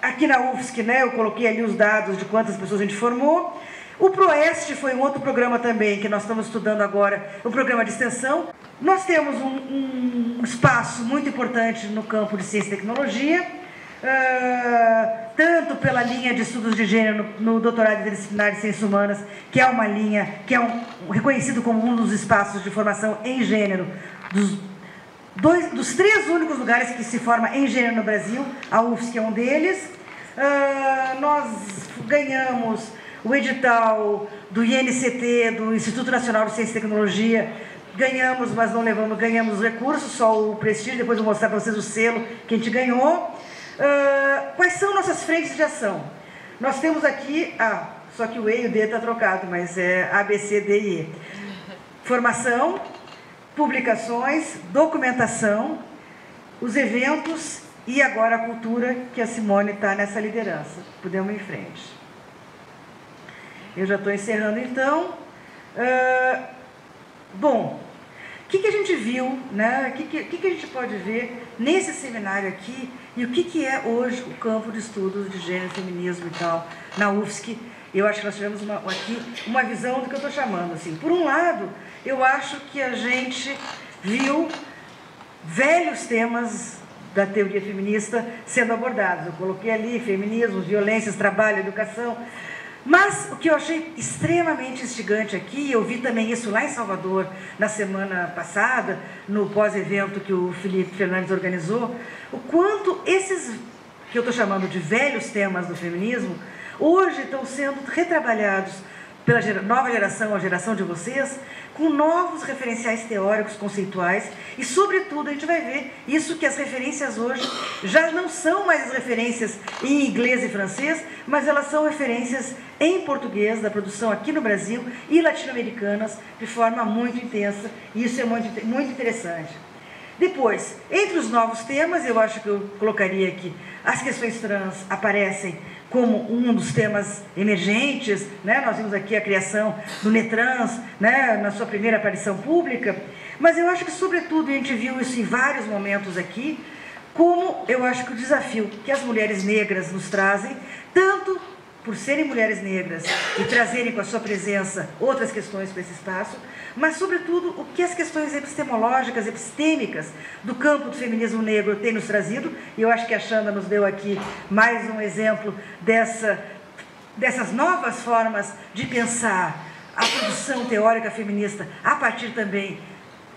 Speaker 2: Aqui na UFSC, né, eu coloquei ali os dados de quantas pessoas a gente formou. O ProEst foi um outro programa também que nós estamos estudando agora, um programa de extensão. Nós temos um espaço muito importante no campo de ciência e tecnologia, tanto pela linha de estudos de gênero no doutorado interdisciplinar de ciências humanas, que é uma linha que é reconhecido como um dos espaços de formação em gênero, dos 3 únicos lugares que se forma em gênero no Brasil. A UFSC é um deles. Nós ganhamos o edital do INCT, do Instituto Nacional de Ciência e Tecnologia, ganhamos, mas não levamos, ganhamos os recursos, só o prestígio, depois eu vou mostrar para vocês o selo que a gente ganhou. Quais são nossas frentes de ação? Nós temos aqui, só que o E e o D está trocado, mas é A, B, C, D e E. Formação, publicações, documentação, os eventos e agora a cultura, que a Simone está nessa liderança. Podemos ir em frente. Eu já estou encerrando, então. Bom, o que a gente viu, né? O que a gente pode ver nesse seminário aqui e o que é hoje o campo de estudos de gênero, feminismo e tal, na UFSC? Eu acho que nós tivemos aqui uma visão do que eu estou chamando. Assim. Por um lado, eu acho que a gente viu velhos temas da teoria feminista sendo abordados. Eu coloquei ali feminismo, violências, trabalho, educação. Mas o que eu achei extremamente instigante aqui, eu vi também isso lá em Salvador na semana passada, no pós-evento que o Felipe Fernandes organizou, o quanto esses, que eu estou chamando de velhos temas do feminismo, hoje estão sendo retrabalhados pela nova geração, a geração de vocês, com novos referenciais teóricos, conceituais, e, sobretudo, a gente vai ver isso que as referências hoje já não são mais as referências em inglês e francês, mas elas são referências em português, da produção aqui no Brasil, e latino-americanas, de forma muito intensa, e isso é muito interessante. Depois, entre os novos temas, eu acho que eu colocaria aqui, as questões trans aparecem como um dos temas emergentes, né? Nós vimos aqui a criação do Netrans, né? Na sua primeira aparição pública, mas eu acho que, sobretudo, a gente viu isso em vários momentos aqui, como eu acho que o desafio que as mulheres negras nos trazem, tanto por serem mulheres negras e trazerem com a sua presença outras questões para esse espaço, mas, sobretudo, o que as questões epistemológicas, epistêmicas do campo do feminismo negro têm nos trazido, e eu acho que a Xanda nos deu aqui mais um exemplo dessas novas formas de pensar a produção teórica feminista a partir também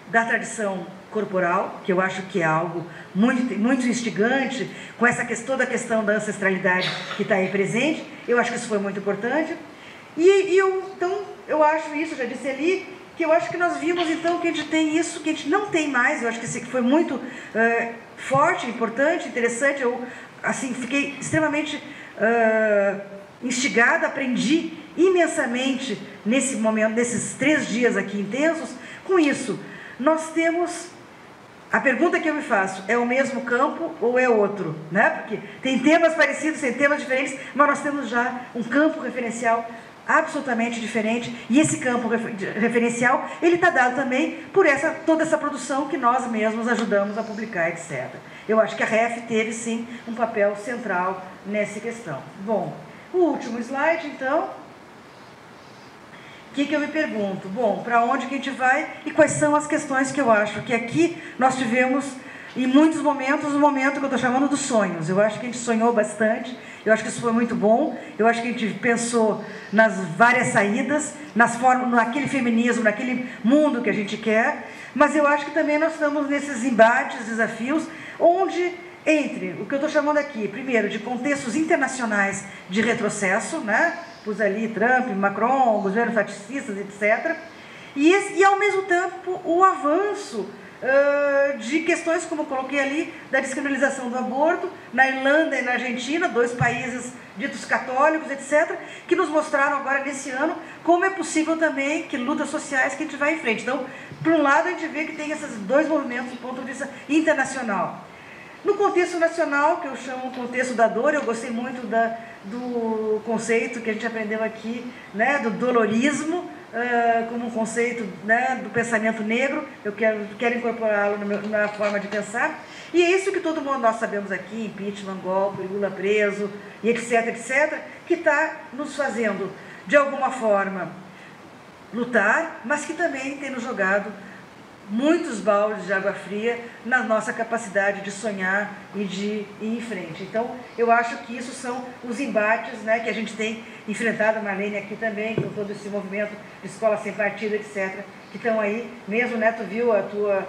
Speaker 2: da tradição corporal, que eu acho que é algo muito instigante, com toda a questão da ancestralidade que está aí presente. Eu acho que isso foi muito importante. Então, eu acho isso, já disse ali, que eu acho que nós vimos, então, que a gente tem isso, que a gente não tem mais. Eu acho que isso aqui foi muito forte, importante, interessante. Eu, assim, fiquei extremamente instigada, aprendi imensamente nesse momento, nesses 3 dias aqui intensos, com isso. Nós temos... A pergunta que eu me faço, é o mesmo campo ou é outro? Né? Porque tem temas parecidos, tem temas diferentes, mas nós temos já um campo referencial absolutamente diferente, e esse campo referencial, ele está dado também por toda essa produção que nós mesmos ajudamos a publicar, etc. Eu acho que a REF teve, sim, um papel central nessa questão. Bom, o último slide, então... O que eu me pergunto? Bom, para onde que a gente vai e quais são as questões que eu acho que aqui nós tivemos, em muitos momentos, um momento que eu estou chamando dos sonhos. Eu acho que a gente sonhou bastante, eu acho que isso foi muito bom, eu acho que a gente pensou nas várias saídas, naquele feminismo, naquele mundo que a gente quer, mas eu acho que também nós estamos nesses embates, desafios, onde... entre o que eu estou chamando aqui, primeiro, de contextos internacionais de retrocesso, né? Pus ali Trump, Macron, governos fascistas, etc. E ao mesmo tempo, o avanço de questões, como eu coloquei ali, da descriminalização do aborto, na Irlanda e na Argentina, 2 países ditos católicos, etc., que nos mostraram agora, nesse ano, como é possível também que lutas sociais que a gente vai em frente. Então, por um lado, a gente vê que tem esses 2 movimentos do ponto de vista internacional. No contexto nacional, que eu chamo contexto da dor, eu gostei muito do conceito que a gente aprendeu aqui, né, do dolorismo, como um conceito, né, do pensamento negro. Eu quero incorporá-lo na forma de pensar. E é isso que todo mundo nós sabemos aqui, impeachment, golpe, Lula preso, e etc., etc., que está nos fazendo, de alguma forma, lutar, mas que também tem nos jogado muitos baldes de água fria na nossa capacidade de sonhar e de ir em frente. Então, eu acho que isso são os embates, né, que a gente tem enfrentado, a Marlene aqui também, com todo esse movimento de escola sem partido, etc., que estão aí. Mesmo, né, tu viu a tua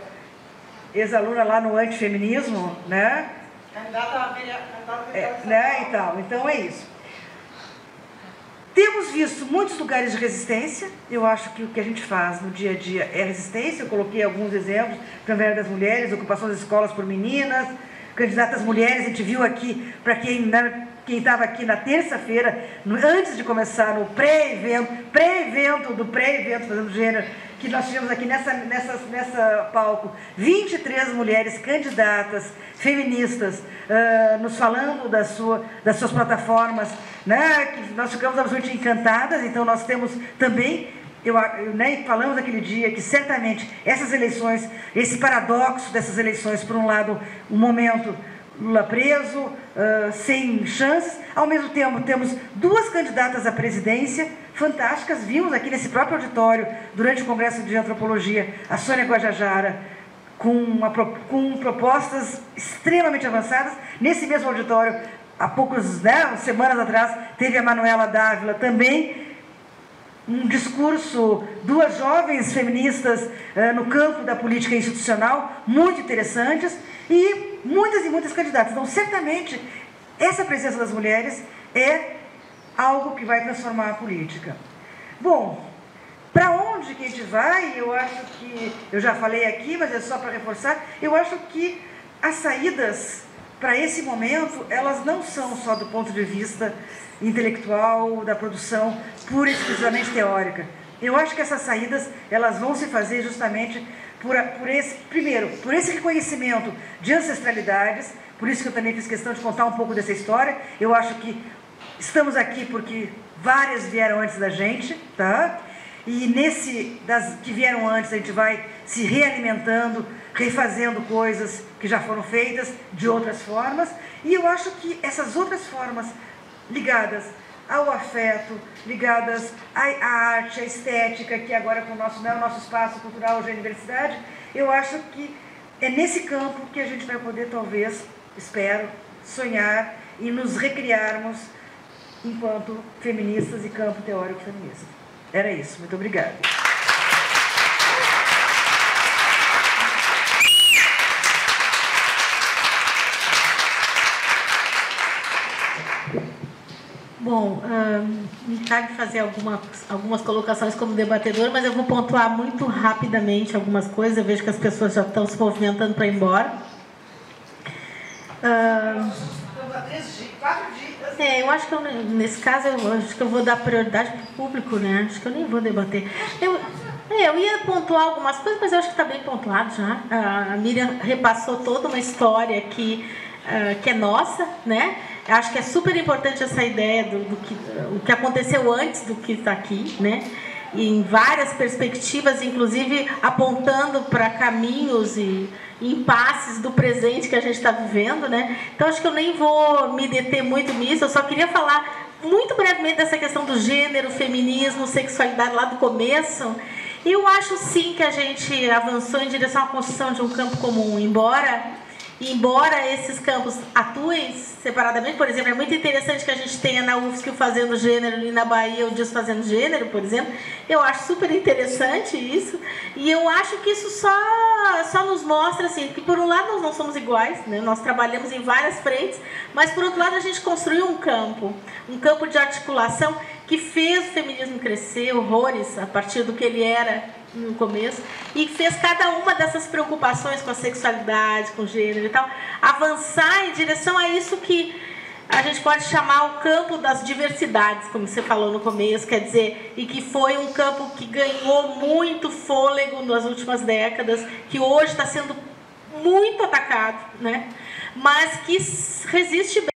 Speaker 2: ex-aluna lá no antifeminismo, né?
Speaker 3: Candidata a vereadora.
Speaker 2: Né, e tal. Então, é isso. Temos visto muitos lugares de resistência. Eu acho que o que a gente faz no dia a dia é resistência. Eu coloquei alguns exemplos, Câmara das Mulheres, ocupação das escolas por meninas, candidatas mulheres. A gente viu aqui, para quem estava aqui na terça-feira, antes de começar no pré-evento do pré-evento Fazendo Gênero, que nós tivemos aqui nessa palco, 23 mulheres candidatas, feministas, nos falando das suas plataformas, né, que nós ficamos absolutamente encantadas. Então nós temos também, né, falamos naquele dia que certamente essas eleições, esse paradoxo dessas eleições, por um lado, um momento Lula preso, sem chances, ao mesmo tempo temos 2 candidatas à presidência fantásticas. Vimos aqui nesse próprio auditório, durante o Congresso de Antropologia, a Sônia Guajajara, com propostas extremamente avançadas. Nesse mesmo auditório, há semanas atrás, teve a Manuela Dávila também, um discurso, 2 jovens feministas no campo da política institucional, muito interessantes, e muitas candidatas. Então, certamente, essa presença das mulheres é algo que vai transformar a política. Bom, para onde que a gente vai? Eu acho que, eu já falei aqui, mas é só para reforçar, eu acho que as saídas para esse momento, elas não são só do ponto de vista intelectual, da produção pura e exclusivamente teórica. Eu acho que essas saídas, elas vão se fazer justamente por esse reconhecimento de ancestralidades. Por isso que eu também fiz questão de contar um pouco dessa história. Eu acho que estamos aqui porque várias vieram antes da gente, tá? E das que vieram antes, a gente vai se realimentando, refazendo coisas que já foram feitas de outras formas. E eu acho que essas outras formas ligadas ao afeto, ligadas à arte, à estética, que agora com o nosso, não é o nosso espaço cultural hoje é a universidade, eu acho que é nesse campo que a gente vai poder, talvez, espero, sonhar e nos recriarmos enquanto feministas e campo teórico feminista. Era isso. Muito obrigada.
Speaker 1: Bom, me cabe fazer algumas colocações como debatedor, mas eu vou pontuar muito rapidamente algumas coisas. Eu vejo que as pessoas já estão se movimentando para ir embora. Eu acho que nesse caso eu acho que eu vou dar prioridade para o público, né? Acho que eu nem vou debater. Eu ia pontuar algumas coisas, mas eu acho que está bem pontuado já. A Miriam repassou toda uma história que é nossa, né? Eu acho que é super importante essa ideia do que aconteceu antes do que está aqui, né? E em várias perspectivas, inclusive apontando para caminhos e impasses do presente que a gente está vivendo, né? Então acho que eu nem vou me deter muito nisso, eu só queria falar muito brevemente dessa questão do gênero, feminismo, sexualidade lá do começo. Eu acho sim que a gente avançou em direção à construção de um campo comum, embora esses campos atuem separadamente. Por exemplo, é muito interessante que a gente tenha na UFSC o Fazendo Gênero e na Bahia o Desfazendo Gênero, por exemplo. Eu acho super interessante isso. E eu acho que isso só nos mostra assim, que, por um lado, nós não somos iguais, né? Nós trabalhamos em várias frentes, mas, por outro lado, a gente construiu um campo de articulação que fez o feminismo crescer horrores a partir do que ele era no começo, e fez cada uma dessas preocupações com a sexualidade, com o gênero e tal, avançar em direção a isso que a gente pode chamar o campo das diversidades, como você falou no começo, quer dizer, e que foi um campo que ganhou muito fôlego nas últimas décadas, que hoje está sendo muito atacado, né? Mas que resiste bem.